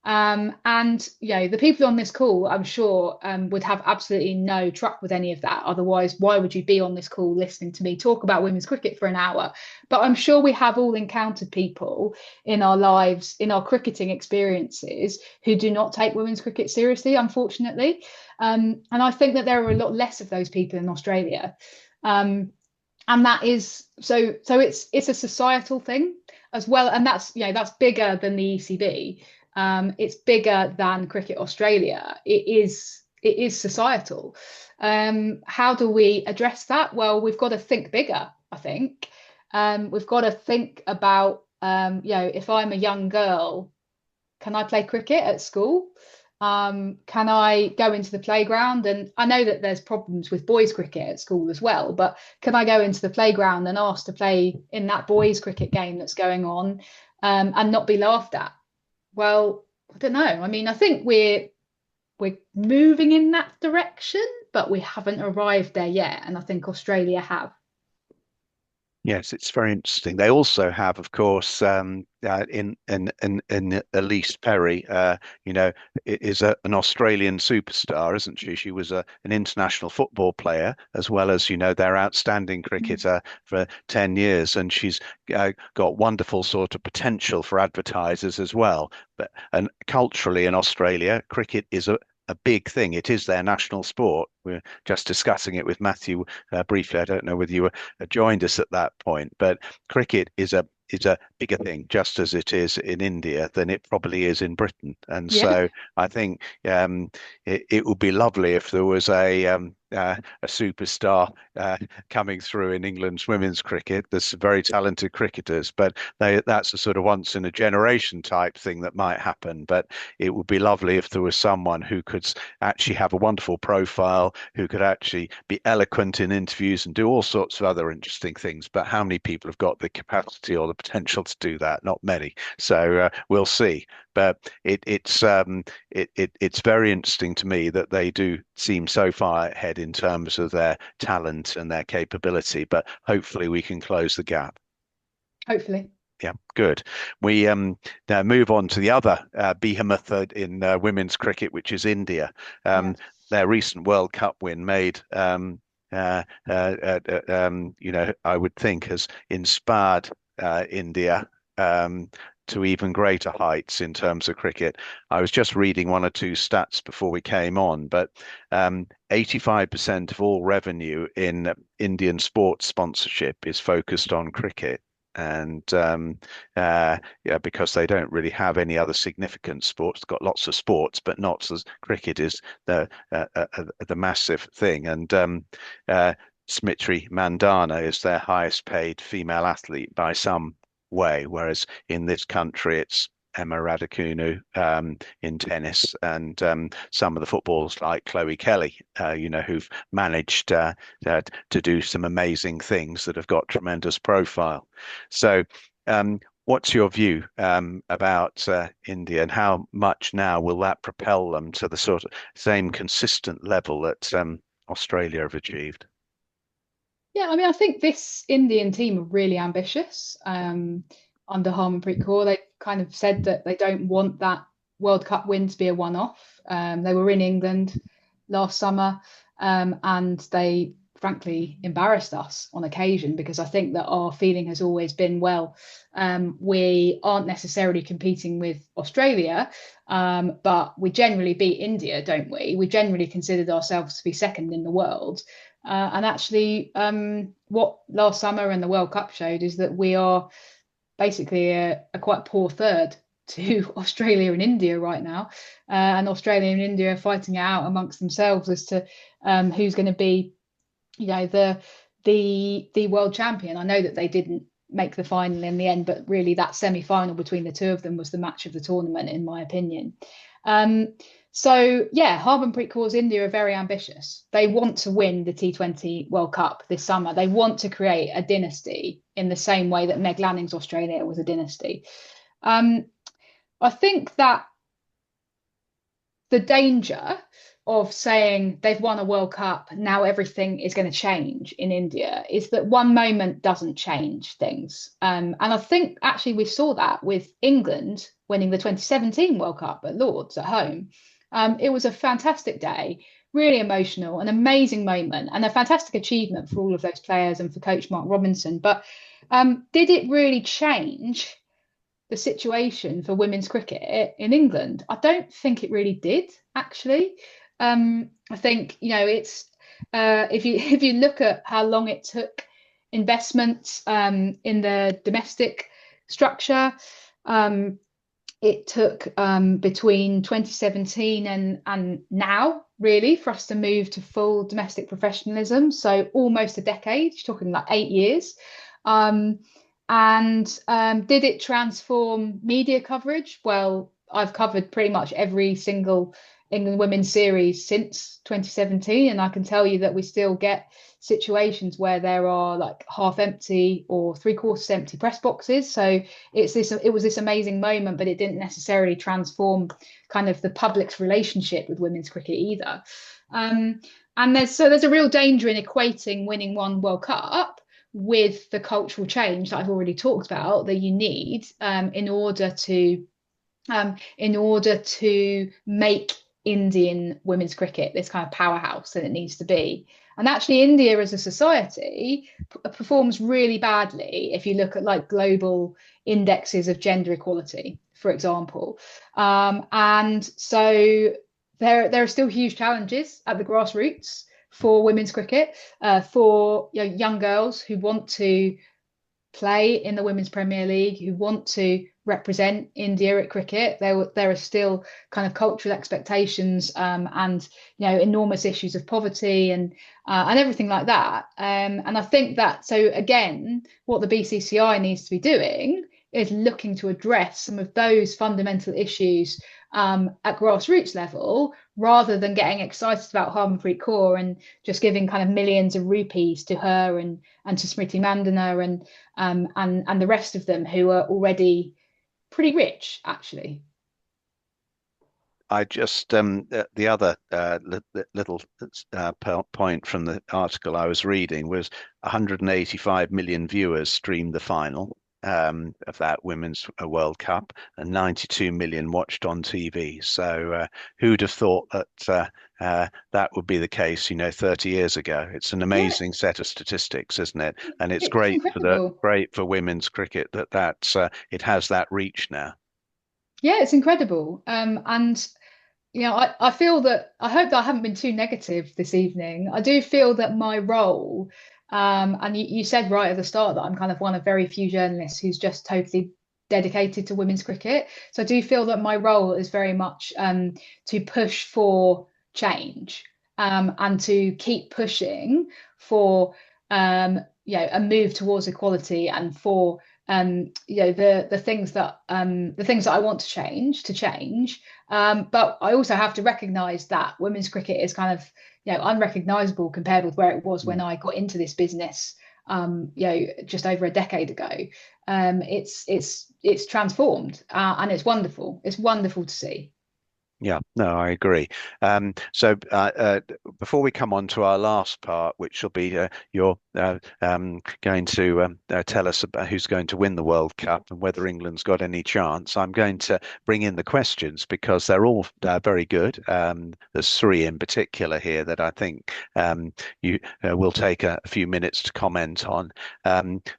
And the people on this call, I'm sure, would have absolutely no truck with any of that. Otherwise, why would you be on this call listening to me talk about women's cricket for an hour? But I'm sure we have all encountered people in our lives, in our cricketing experiences, who do not take women's cricket seriously, unfortunately. And I think that there are a lot less of those people in Australia. And that is so it's a societal thing as well, and that's bigger than the ECB. It's bigger than Cricket Australia. It is societal. How do we address that? Well, we've got to think bigger, I think. We've got to think about if I'm a young girl, can I play cricket at school? Can I go into the playground? And I know that there's problems with boys' cricket at school as well, but can I go into the playground and ask to play in that boys' cricket game that's going on, and not be laughed at? Well, I don't know. I mean, I think we're moving in that direction, but we haven't arrived there yet. And I think Australia have. Yes, it's very interesting. They also have, of course, in Elise Perry, is an Australian superstar, isn't she? She was an international football player as well as, their outstanding cricketer for 10 years, and she's got wonderful sort of potential for advertisers as well. And culturally in Australia, cricket is a big thing. It is their national sport. We're just discussing it with Matthew briefly. I don't know whether you joined us at that point, but cricket is a bigger thing, just as it is in India, than it probably is in Britain. And Yeah. so I think it would be lovely if there was a superstar coming through in England's women's cricket. There's some very talented cricketers, but that's a sort of once in a generation type thing that might happen. But it would be lovely if there was someone who could actually have a wonderful profile, who could actually be eloquent in interviews and do all sorts of other interesting things. But how many people have got the capacity or the potential to do that? Not many. So we'll see. But it's very interesting to me that they do seem so far ahead in terms of their talent and their capability. But hopefully we can close the gap. Hopefully. Yeah, good. We now move on to the other behemoth in women's cricket, which is India. Yeah. Their recent World Cup win made I would think has inspired India to even greater heights in terms of cricket. I was just reading one or two stats before we came on, but 85% of all revenue in Indian sports sponsorship is focused on cricket. And yeah, because they don't really have any other significant sports. Got lots of sports, but not as cricket is the massive thing. And Smriti Mandana is their highest paid female athlete by some way, whereas in this country it's Emma Raducanu in tennis, and some of the footballers like Chloe Kelly, who've managed to do some amazing things that have got tremendous profile. So, what's your view about India, and how much now will that propel them to the sort of same consistent level that Australia have achieved? Yeah, I mean, I think this Indian team are really ambitious. Under Harmanpreet Kaur, they kind of said that they don't want that World Cup win to be a one-off. They were in England last summer, and they frankly embarrassed us on occasion, because I think that our feeling has always been, well, we aren't necessarily competing with Australia, but we generally beat India, don't we? We generally considered ourselves to be second in the world. And actually, what last summer and the World Cup showed is that we are basically a quite poor third. to Australia and India right now, and Australia and India are fighting it out amongst themselves as to who's going to be, the world champion. I know that they didn't make the final in the end, but really that semi-final between the two of them was the match of the tournament, in my opinion. Um, so yeah, Harmanpreet Kaur's India are very ambitious. They want to win the T20 World Cup this summer. They want to create a dynasty in the same way that Meg Lanning's Australia was a dynasty. Um, I think that the danger of saying they've won a World Cup, now everything is going to change in India, is that one moment doesn't change things. And I think actually we saw that with England winning the 2017 World Cup at Lord's at home. It was a fantastic day, really emotional, an amazing moment, and a fantastic achievement for all of those players and for coach Mark Robinson. But did it really change the situation for women's cricket in England? I don't think it really did, actually. I think it's if you if you look at how long it took investments in the domestic structure, it took between 2017 and now really for us to move to full domestic professionalism. So almost a decade. You're talking like 8 years. Um, and did it transform media coverage? Well, I've covered pretty much every single England women's series since 2017, and I can tell you that we still get situations where there are like half empty or three-quarters empty press boxes. So it was this amazing moment, but it didn't necessarily transform kind of the public's relationship with women's cricket either. And there's a real danger in equating winning one World Cup with the cultural change that I've already talked about that you need in order to make Indian women's cricket this kind of powerhouse that it needs to be. And actually, India as a society performs really badly if you look at like global indexes of gender equality, for example. And so there are still huge challenges at the grassroots for women's cricket, for young girls who want to play in the Women's Premier League, who want to represent India at cricket. There are still kind of cultural expectations and enormous issues of poverty and everything like that. And I think that so again, what the BCCI needs to be doing is looking to address some of those fundamental issues at grassroots level, rather than getting excited about Harmanpreet Kaur and just giving kind of millions of rupees to her and to Smriti Mandana and the rest of them who are already pretty rich, actually. I just the other little point from the article I was reading was 185 million viewers streamed the final of that Women's World Cup, and 92 million watched on TV. So who'd have thought that that would be the case, 30 years ago? It's an Yeah, amazing set of statistics, isn't it? And it's it's incredible. great for women's cricket that it has that reach now. Yeah, it's incredible. And I feel that I hope that I haven't been too negative this evening. I do feel that my role, and you said right at the start that I'm kind of one of very few journalists who's just totally dedicated to women's cricket. So I do feel that my role is very much to push for change and to keep pushing for a move towards equality and for the things that I want to change. But I also have to recognise that women's cricket is kind of unrecognisable compared with where it was when I got into this business just over a decade ago. It's transformed and it's wonderful. It's wonderful to see. Yeah, no, I agree. So before we come on to our last part, which will be you're going to tell us about who's going to win the World Cup and whether England's got any chance, I'm going to bring in the questions because they're all very good. There's three in particular here that I think you will take a few minutes to comment on.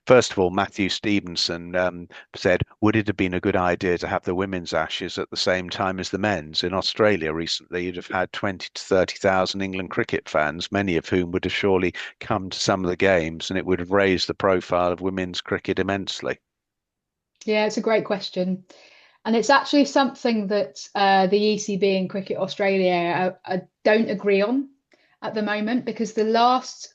First of all, Matthew Stevenson said, would it have been a good idea to have the women's Ashes at the same time as the men's? In Australia recently, you'd have had 20 to 30,000 England cricket fans, many of whom would have surely come to some of the games, and it would have raised the profile of women's cricket immensely. Yeah, it's a great question. And it's actually something that the ECB and Cricket Australia don't agree on at the moment, because the last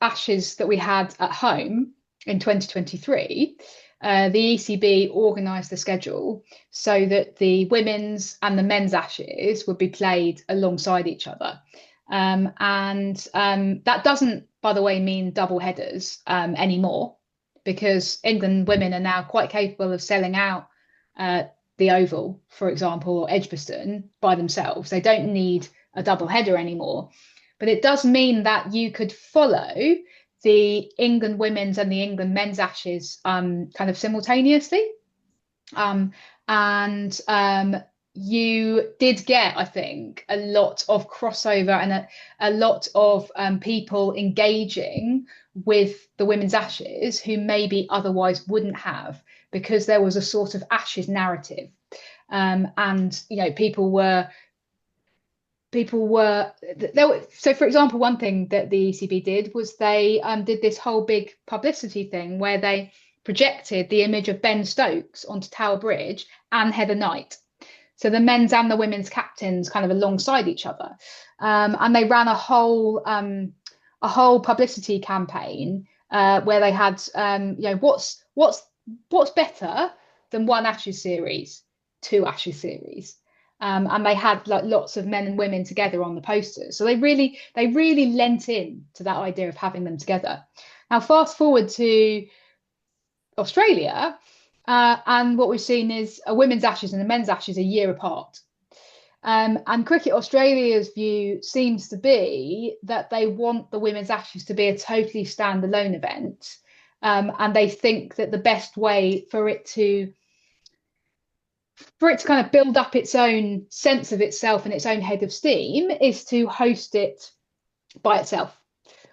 Ashes that we had at home in 2023, the ECB organised the schedule so that the women's and the men's Ashes would be played alongside each other. And that doesn't, by the way, mean double headers anymore, because England women are now quite capable of selling out uh, the Oval, for example, or Edgbaston by themselves. They don't need a double header anymore. But it does mean that you could follow the England women's and the England men's Ashes kind of simultaneously. Um, and you did get, I think, a lot of crossover and a lot of people engaging with the women's Ashes who maybe otherwise wouldn't have, because there was a sort of Ashes narrative. And people were there were, so for example, one thing that the ECB did was they did this whole big publicity thing where they projected the image of Ben Stokes onto Tower Bridge and Heather Knight, so the men's and the women's captains kind of alongside each other. And they ran a whole publicity campaign where they had what's better than one Ashes series, two Ashes series. And they had like lots of men and women together on the posters. So they really lent in to that idea of having them together. Now, fast forward to Australia, and what we've seen is a women's Ashes and a men's Ashes a year apart. And Cricket Australia's view seems to be that they want the women's Ashes to be a totally standalone event. And they think that the best way for it to kind of build up its own sense of itself and its own head of steam is to host it by itself.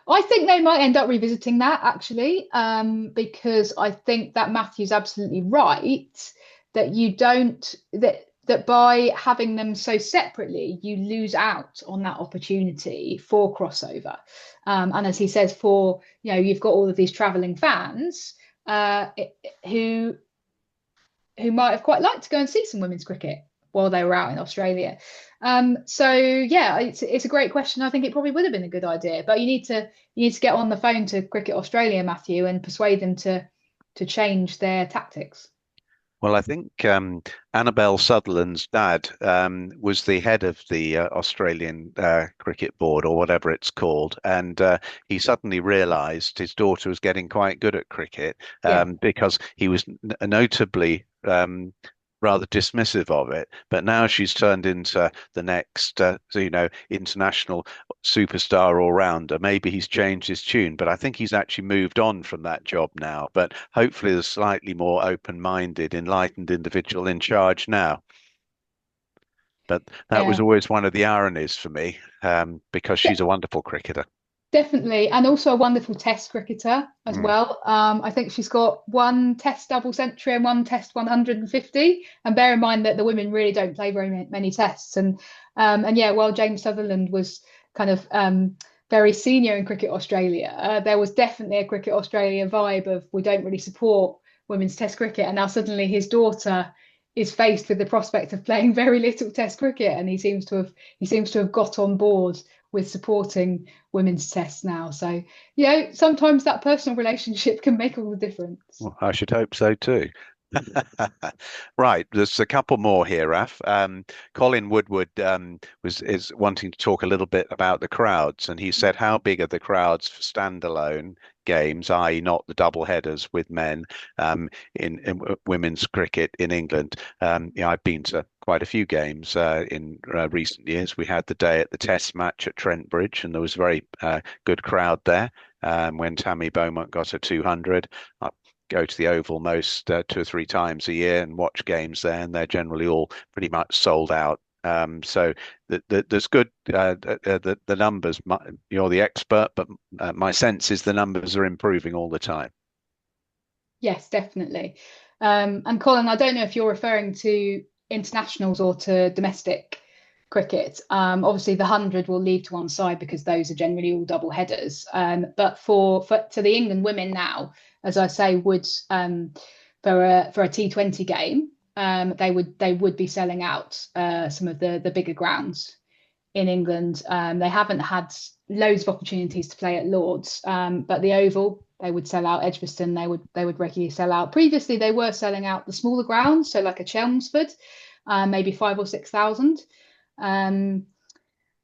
I think they might end up revisiting that actually, because I think that Matthew's absolutely right that you don't that by having them so separately, you lose out on that opportunity for crossover. And as he says, you've got all of these travelling fans who might have quite liked to go and see some women's cricket while they were out in Australia. So yeah, it's a great question. I think it probably would have been a good idea, but you need to get on the phone to Cricket Australia, Matthew, and persuade them to change their tactics. Well, I think Annabelle Sutherland's dad was the head of the Australian Cricket Board or whatever it's called, and he suddenly realised his daughter was getting quite good at cricket Yeah. because he was notably rather dismissive of it. But now she's turned into the next, international superstar all-rounder. Maybe he's changed his tune, but I think he's actually moved on from that job now. But hopefully, there's slightly more open-minded, enlightened individual in charge now. But that was Yeah. always one of the ironies for me, because she's a wonderful cricketer. Definitely, and also a wonderful Test cricketer as Mm. well. I think she's got one Test double century and one Test 150. And bear in mind that the women really don't play very many Tests. And yeah, while James Sutherland was kind of very senior in Cricket Australia, there was definitely a Cricket Australia vibe of we don't really support women's Test cricket. And now suddenly his daughter is faced with the prospect of playing very little Test cricket, and he seems to have got on board with supporting women's tests now. So, sometimes that personal relationship can make all the difference. Well, I should hope so too. Right, there's a couple more here, Raf. Colin Woodward is wanting to talk a little bit about the crowds, and he said, "How big are the crowds for standalone games, i.e., not the double headers with men, in women's cricket in England?" I've been to quite a few games in recent years. We had the day at the Test match at Trent Bridge, and there was a very good crowd there when Tammy Beaumont got her 200. Go to the Oval most 2 or 3 times a year and watch games there, and they're generally all pretty much sold out. So there's good the numbers. You're the expert, but my sense is the numbers are improving all the time. Yes, definitely. And Colin, I don't know if you're referring to internationals or to domestic cricket. Obviously, the 100 will leave to one side because those are generally all double headers. But for to the England women now, as I say, for a T20 game, they would be selling out some of the bigger grounds in England. They haven't had loads of opportunities to play at Lords, but the Oval they would sell out. Edgbaston they would regularly sell out. Previously, they were selling out the smaller grounds, so like a Chelmsford, maybe 5 or 6 thousand. Um,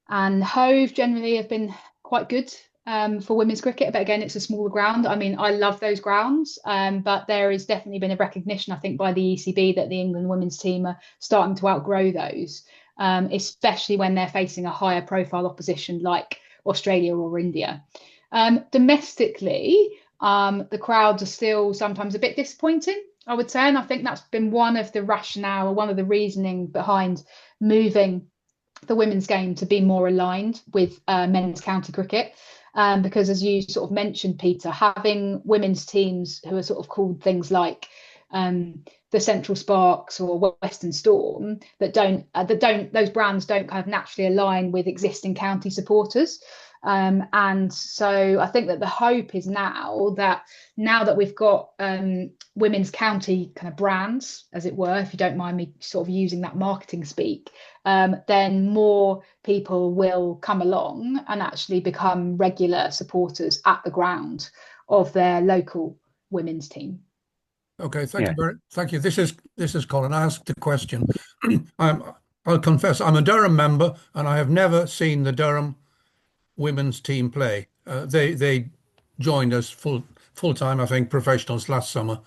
and Hove generally have been quite good for women's cricket, but again, it's a smaller ground. I mean, I love those grounds, but there has definitely been a recognition, I think, by the ECB that the England women's team are starting to outgrow those, especially when they're facing a higher profile opposition like Australia or India. Domestically, the crowds are still sometimes a bit disappointing, I would say, and I think that's been one of the rationale or one of the reasoning behind moving the women's game to be more aligned with men's county cricket. Because as you sort of mentioned, Peter, having women's teams who are sort of called things like the Central Sparks or Western Storm that don't those brands don't kind of naturally align with existing county supporters. And so I think that the hope is now that we've got women's county kind of brands, as it were, if you don't mind me sort of using that marketing speak, then more people will come along and actually become regular supporters at the ground of their local women's team. Okay, Yeah. thank you. This is Colin. I asked the question. I'll confess, I'm a Durham member, and I have never seen the Durham women's team play. They joined us full time, I think, professionals last summer,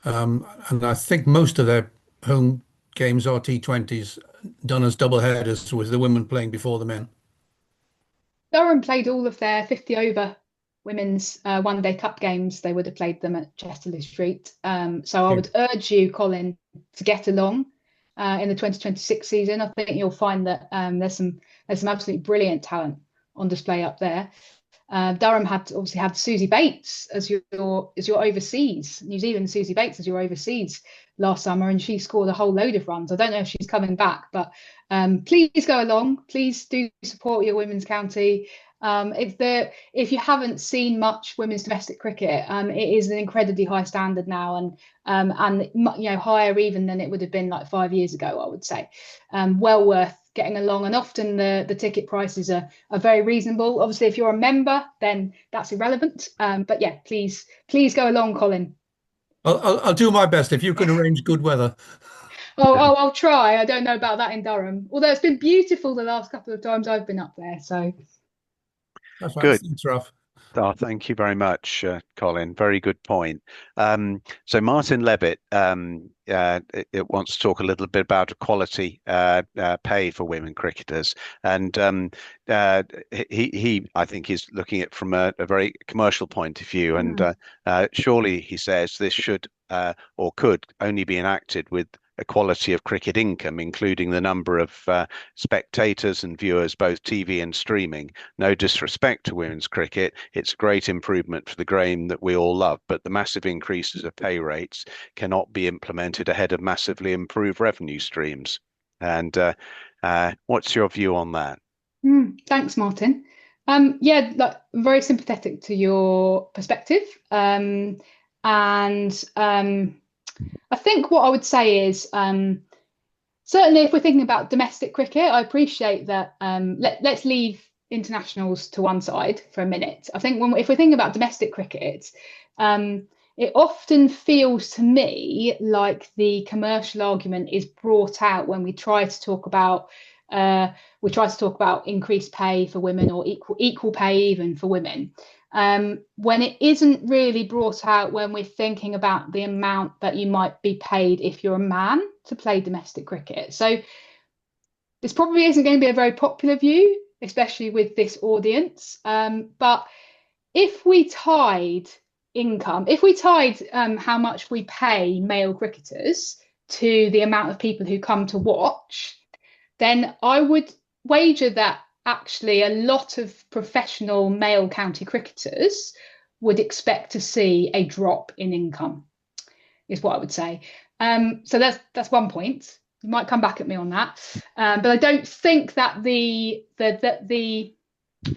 and I think most of their home games are T20s done as double headers with the women playing before the men. Durham played all of their 50 over women's one day cup games. They would have played them at Chesterley Street. So I Yeah. would urge you, Colin, to get along in the 2026 season. I think you'll find that there's some absolutely brilliant talent on display up there. Durham obviously had Susie Bates as your overseas, New Zealand Susie Bates as your overseas last summer, and she scored a whole load of runs. I don't know if she's coming back, but please go along. Please do support your women's county. If you haven't seen much women's domestic cricket, it is an incredibly high standard now, and higher even than it would have been like 5 years ago, I would say. Well worth getting along, and often the ticket prices are very reasonable. Obviously, if you're a member, then that's irrelevant. But yeah, please go along, Colin. I'll do my best if you can arrange good weather. I'll try. I don't know about that in Durham, although it's been beautiful the last couple of times I've been up there. So That's fine. Good. Thanks, Raf. Oh, thank you very much, Colin. Very good point. So Martin Levitt it wants to talk a little bit about equality pay for women cricketers, and he I think is looking at it from a very commercial point of view, and surely he says this should or could only be enacted with equality of cricket income, including the number of spectators and viewers, both TV and streaming. No disrespect to women's cricket, it's a great improvement for the game that we all love, but the massive increases of pay rates cannot be implemented ahead of massively improved revenue streams. And what's your view on that? Thanks, Martin. Yeah, like, very sympathetic to your perspective. And I think what I would say is certainly if we're thinking about domestic cricket, I appreciate that. Let's leave internationals to one side for a minute. I think if we're thinking about domestic cricket, it often feels to me like the commercial argument is brought out when we try to talk about increased pay for women or equal pay even for women. When it isn't really brought out when we're thinking about the amount that you might be paid if you're a man to play domestic cricket. So this probably isn't going to be a very popular view, especially with this audience. But if we tied how much we pay male cricketers to the amount of people who come to watch, then I would wager that actually a lot of professional male county cricketers would expect to see a drop in income, is what I would say. So that's one point. You might come back at me on that, but I don't think that the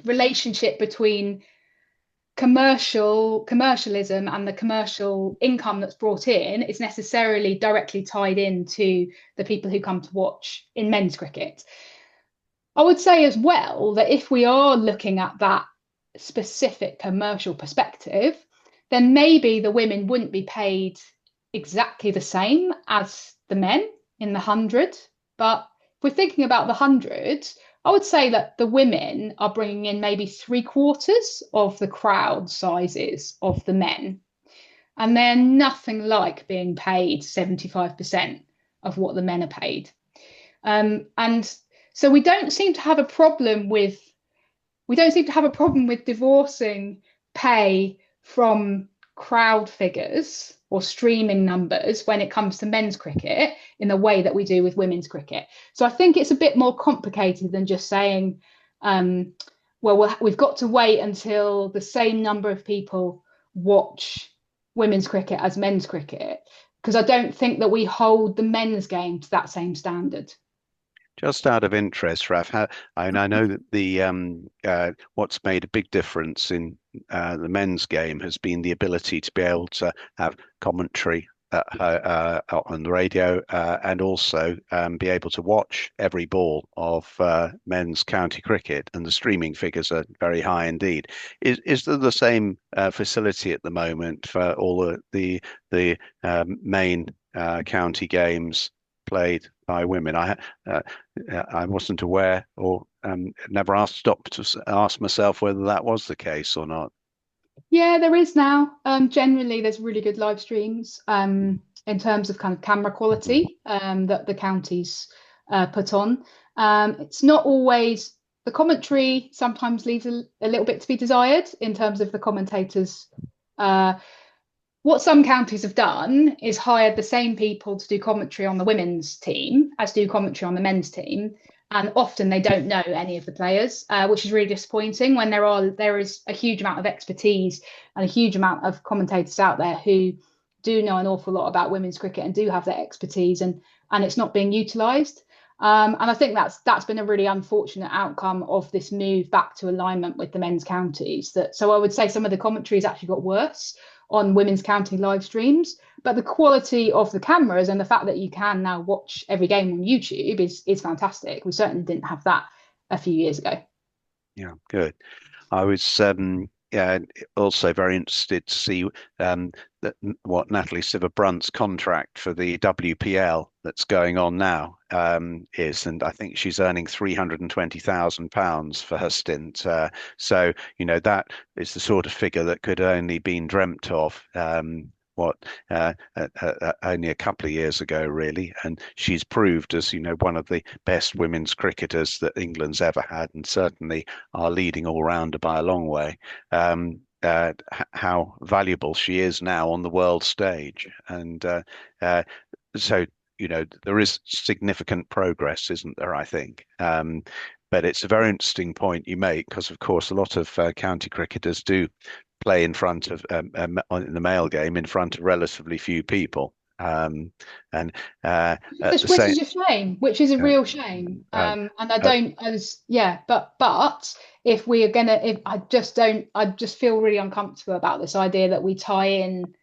relationship between commercialism and the commercial income that's brought in is necessarily directly tied into the people who come to watch in men's cricket. I would say as well that if we are looking at that specific commercial perspective, then maybe the women wouldn't be paid exactly the same as the men in the 100. But if we're thinking about the 100, I would say that the women are bringing in maybe 3/4 of the crowd sizes of the men. And they're nothing like being paid 75% of what the men are paid. And so we don't seem to have a problem with divorcing pay from crowd figures or streaming numbers when it comes to men's cricket in the way that we do with women's cricket. So I think it's a bit more complicated than just saying, we've got to wait until the same number of people watch women's cricket as men's cricket, because I don't think that we hold the men's game to that same standard. Just out of interest, Raf, I know that the what's made a big difference in the men's game has been the ability to be able to have commentary on the radio and also be able to watch every ball of men's county cricket, and the streaming figures are very high indeed. Is there the same facility at the moment for all the main county games played by women? I wasn't aware, or never stopped to ask myself whether that was the case or not. Yeah, there is now. Generally, there's really good live streams in terms of kind of camera quality that the counties put on. It's not always, the commentary sometimes leaves a little bit to be desired in terms of the commentators. What some counties have done is hired the same people to do commentary on the women's team as do commentary on the men's team. And often they don't know any of the players, which is really disappointing when there is a huge amount of expertise and a huge amount of commentators out there who do know an awful lot about women's cricket and do have that expertise, and it's not being utilised. And I think that's been a really unfortunate outcome of this move back to alignment with the men's counties. So I would say some of the commentary has actually got worse on women's county live streams, but the quality of the cameras and the fact that you can now watch every game on YouTube is fantastic. We certainly didn't have that a few years ago. Yeah, good. I was also very interested to see what Natalie Sciver-Brunt's contract for the WPL that's going on now is, and I think she's earning £320,000 for her stint. So that is the sort of figure that could only been dreamt of only a couple of years ago, really. And she's proved as, one of the best women's cricketers that England's ever had, and certainly our leading all-rounder by a long way. How valuable she is now on the world stage. And so, there is significant progress, isn't there, I think? But it's a very interesting point you make, because, of course, a lot of county cricketers do play in front of in the male game in front of relatively few people, and which is a shame, which is a real shame. And but if we are gonna, I just feel really uncomfortable about this idea that we tie in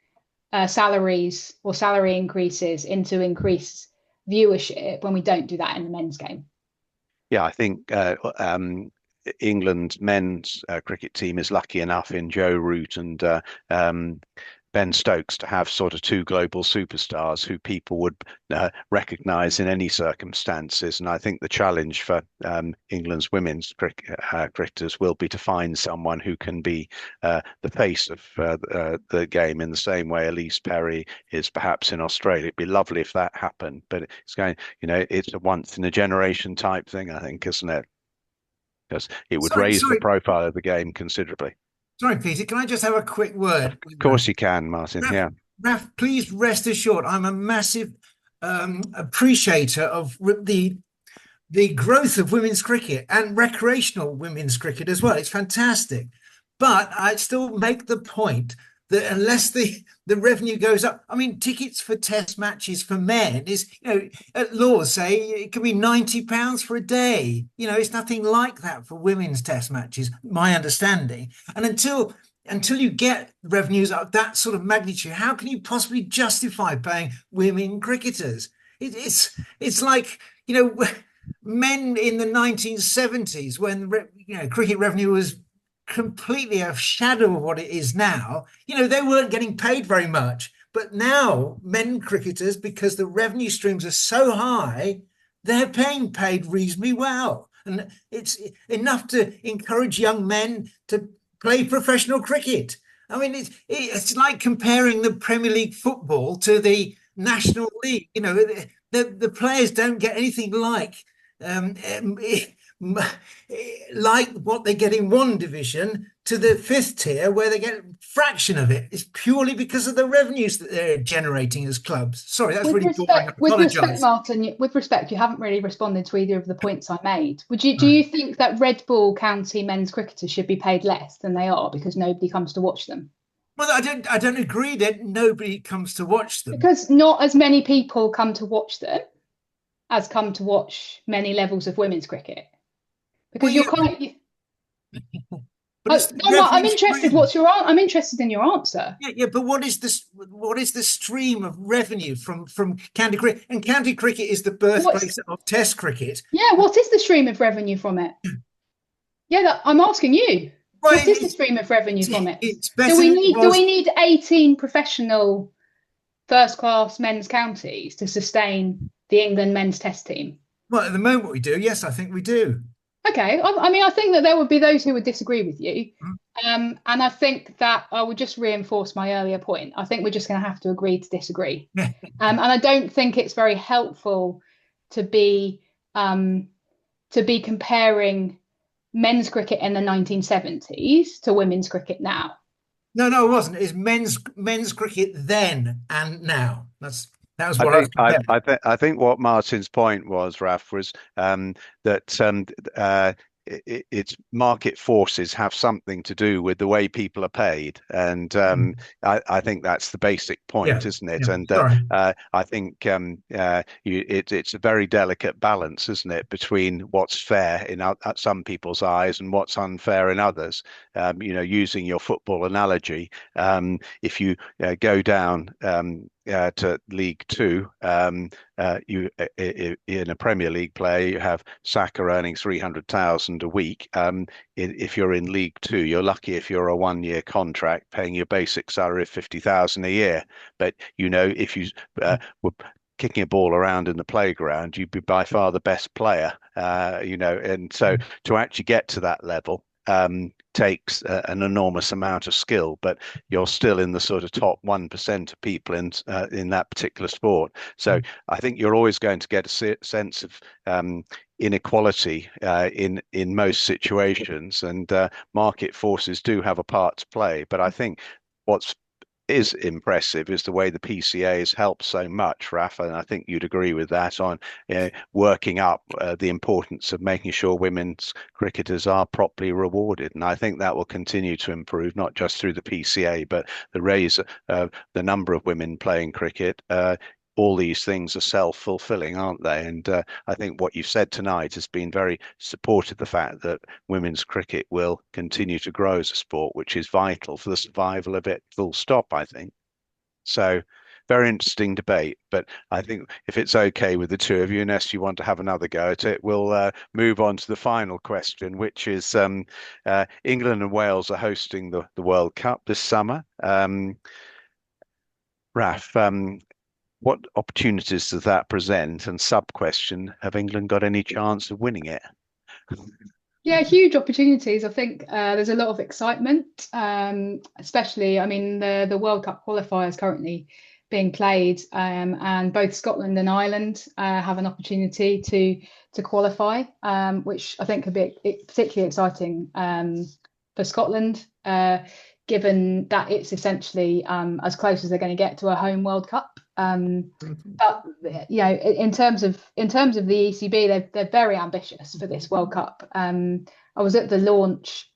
salaries or salary increases into increased viewership when we don't do that in the men's game. Yeah, I think England men's cricket team is lucky enough in Joe Root and Ben Stokes to have sort of two global superstars who people would recognise in any circumstances. And I think the challenge for England's women's cricketers will be to find someone who can be the face of the game in the same way Elise Perry is perhaps in Australia. It'd be lovely if that happened, but it's going, it's a once in a generation type thing, I think, isn't it? Because it would raise the profile of the game considerably. Sorry, Peter, can I just have a quick word? Of course you can, Martin. Raf, please rest assured, I'm a massive appreciator of the growth of women's cricket and recreational women's cricket as well. It's fantastic. But I still make the point that unless the revenue goes up, I mean, tickets for test matches for men is, at law say it could be £90 for a day. It's nothing like that for women's test matches, my understanding. And until until you get revenues of that sort of magnitude, how can you possibly justify paying women cricketers? It's like, men in the 1970s, when cricket revenue was completely a shadow of what it is now. They weren't getting paid very much, but now men cricketers, because the revenue streams are so high, they're being paid reasonably well, and it's enough to encourage young men to play professional cricket. I mean, it's like comparing the Premier League football to the National League. The players don't get anything um, like what they get in one division to the fifth tier, where they get a fraction of it. It's purely because of the revenues that they're generating as clubs. Sorry, that's really boring. I With respect, apologise. Martin, with respect, you haven't really responded to either of the points I made. Do you think that Red Bull County men's cricketers should be paid less than they are because nobody comes to watch them? Well, I don't agree that nobody comes to watch them. Because not as many people come to watch them as come to watch many levels of women's cricket. Because Well, I'm interested. I'm interested in your answer. Yeah, but what is the stream of revenue from county cricket? And county cricket is the birthplace of Test cricket. Yeah, what is the stream of revenue from it? Yeah, I'm asking you. Well, what is the stream of revenue from it? Do we need 18 professional first-class men's counties to sustain the England men's Test team? Well, at the moment we do. Yes, I think we do. Okay, I mean, I think that there would be those who would disagree with you. And I think that I would just reinforce my earlier point. I think we're just going to have to agree to disagree. And I don't think it's very helpful to be comparing men's cricket in the 1970s to women's cricket now. No, it wasn't. It's men's cricket then and now. That was what I think what Martin's point was, Raf, was that its market forces have something to do with the way people are paid, and I think that's the basic point, isn't it? And I think it's a very delicate balance, isn't it, between what's fair in some people's eyes and what's unfair in others. Using your football analogy, if you go down to League Two, you in a Premier League player, you have Saka earning 300,000 a week. If you're in League Two, you're lucky if you're a 1-year contract, paying your basic salary of 50,000 a year. But if you were kicking a ball around in the playground, you'd be by far the best player. And so to actually get to that level takes an enormous amount of skill, but you're still in the sort of top 1% of people in that particular sport. So I think you're always going to get a sense of inequality in most situations, and market forces do have a part to play. But I think what's is impressive is the way the PCA has helped so much, Raf, and I think you'd agree with that, on working up the importance of making sure women's cricketers are properly rewarded. And I think that will continue to improve, not just through the PCA, but the raise the number of women playing cricket. All these things are self-fulfilling, aren't they? And I think what you've said tonight has been very supportive of the fact that women's cricket will continue to grow as a sport, which is vital for the survival of it, full stop, I think. So very interesting debate. But I think if it's okay with the two of you, unless you want to have another go at it, we'll move on to the final question, which is England and Wales are hosting the World Cup this summer. Raf, what opportunities does that present? And sub-question, have England got any chance of winning it? Yeah, huge opportunities. I think there's a lot of excitement, especially, I mean, the World Cup qualifiers currently being played, and both Scotland and Ireland have an opportunity to qualify, which I think could be particularly exciting for Scotland, given that it's essentially as close as they're going to get to a home World Cup. But in terms of the ECB, they're very ambitious for this World Cup. I was at the launch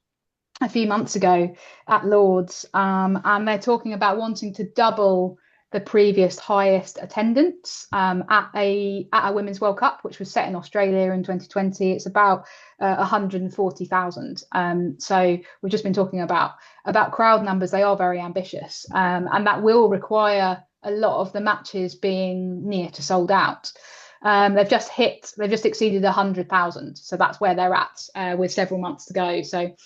a few months ago at Lord's, and they're talking about wanting to double the previous highest attendance at a Women's World Cup, which was set in Australia in 2020. It's about 140,000. So we've just been talking about crowd numbers. They are very ambitious, and that will require a lot of the matches being near to sold out. They've just exceeded 100,000, so that's where they're at with several months to go. So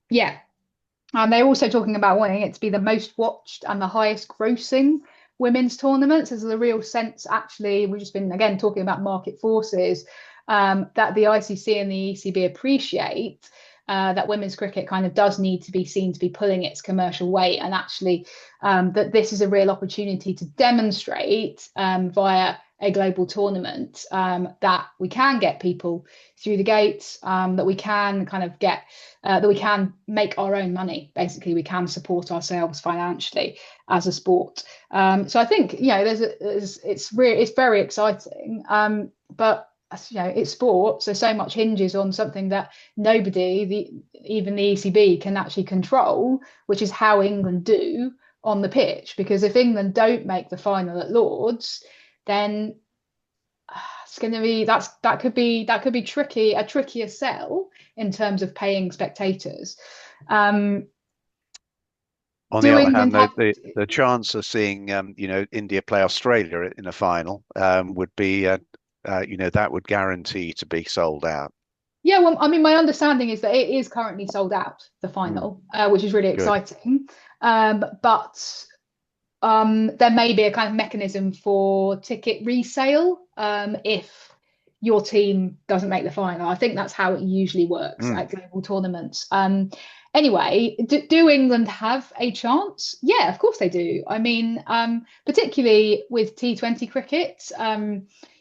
yeah. They're also talking about wanting it to be the most watched and the highest grossing women's tournaments. There's a real sense, actually, we've just been, again, talking about market forces, that the ICC and the ECB appreciate that women's cricket kind of does need to be seen to be pulling its commercial weight, and actually that this is a real opportunity to demonstrate via a global tournament that we can get people through the gates, that we can kind of get that we can make our own money. Basically, we can support ourselves financially as a sport. So I think, you know, it's very exciting, but you know, it's sport, so much hinges on something that nobody, even the ECB, can actually control, which is how England do on the pitch. Because if England don't make the final at Lords, then it's going to be that could be tricky, a trickier sell in terms of paying spectators. On the other hand, the chance of seeing you know, India play Australia in a final would be you know, that would guarantee to be sold out. Yeah, well, I mean, my understanding is that it is currently sold out, the final, which is really exciting. But there may be a kind of mechanism for ticket resale if your team doesn't make the final. I think that's how it usually works at global tournaments. Anyway, do England have a chance? Yeah, of course they do. I mean, particularly with T20 cricket,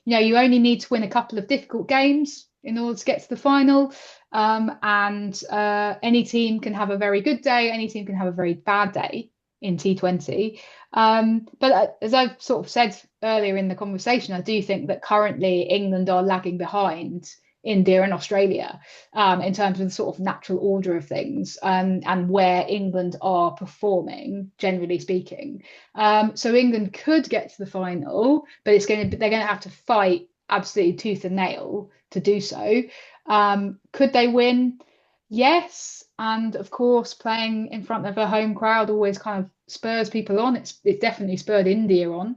you know, you only need to win a couple of difficult games in order to get to the final. And any team can have a very good day, any team can have a very bad day in T20. But as I've sort of said earlier in the conversation, I do think that currently England are lagging behind India and Australia in terms of the sort of natural order of things, and where England are performing, generally speaking. So England could get to the final, but they're going to have to fight absolutely tooth and nail to do so. Could they win? Yes. And of course, playing in front of a home crowd always kind of spurs people on. It's definitely spurred India on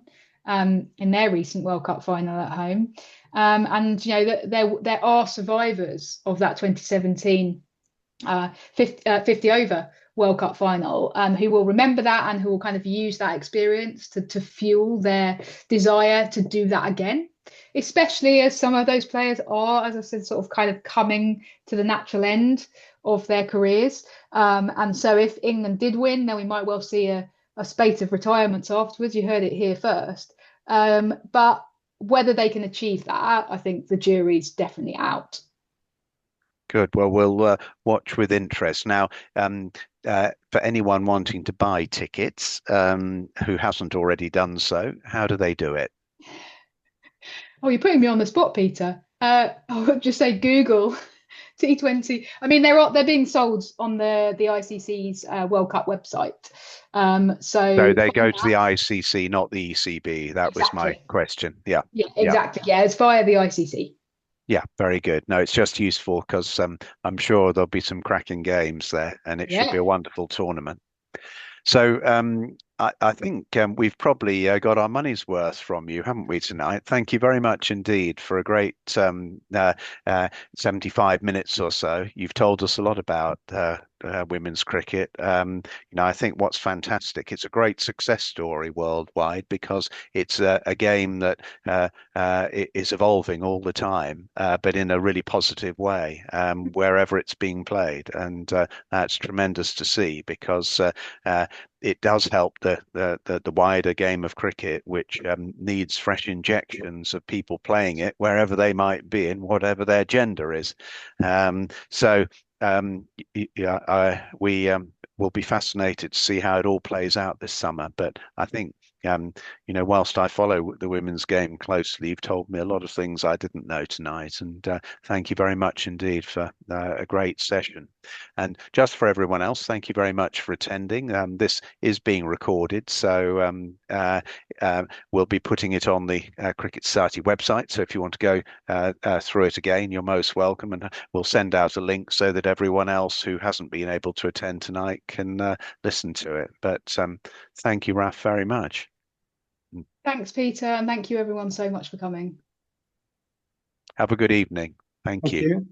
in their recent World Cup final at home. And you know, there are survivors of that 2017 50 over World Cup final who will remember that and who will kind of use that experience to fuel their desire to do that again. Especially as some of those players are, as I said, sort of kind of coming to the natural end of their careers. And so if England did win, then we might well see a spate of retirements afterwards. You heard it here first. But whether they can achieve that, I think the jury's definitely out. Good. Well, we'll watch with interest. Now, for anyone wanting to buy tickets who hasn't already done so, how do they do it? Oh, you're putting me on the spot, Peter. I'll just say Google T20. I mean, they're being sold on the ICC's World Cup website. So they go to the ICC, not the ECB. That was my question. Yeah. Yeah, exactly. Yeah, it's via the ICC. Yeah, very good. No, it's just useful because I'm sure there'll be some cracking games there, and it should be a wonderful tournament. So I think we've probably got our money's worth from you, haven't we, tonight? Thank you very much indeed for a great 75 minutes or so. You've told us a lot about women's cricket. You know, I think what's fantastic, it's a great success story worldwide because it's a game that is evolving all the time, but in a really positive way wherever it's being played. And that's tremendous to see because it does help the wider game of cricket, which needs fresh injections of people playing it wherever they might be and whatever their gender is. We will be fascinated to see how it all plays out this summer. But I think whilst I follow the women's game closely, you've told me a lot of things I didn't know tonight, and thank you very much indeed for a great session. And just for everyone else, thank you very much for attending. This is being recorded, so we'll be putting it on the Cricket Society website. So if you want to go through it again, you're most welcome, and we'll send out a link so that everyone else who hasn't been able to attend tonight can listen to it. But thank you, Raf, very much. Thanks, Peter, and thank you everyone so much for coming. Have a good evening. Thank you. you.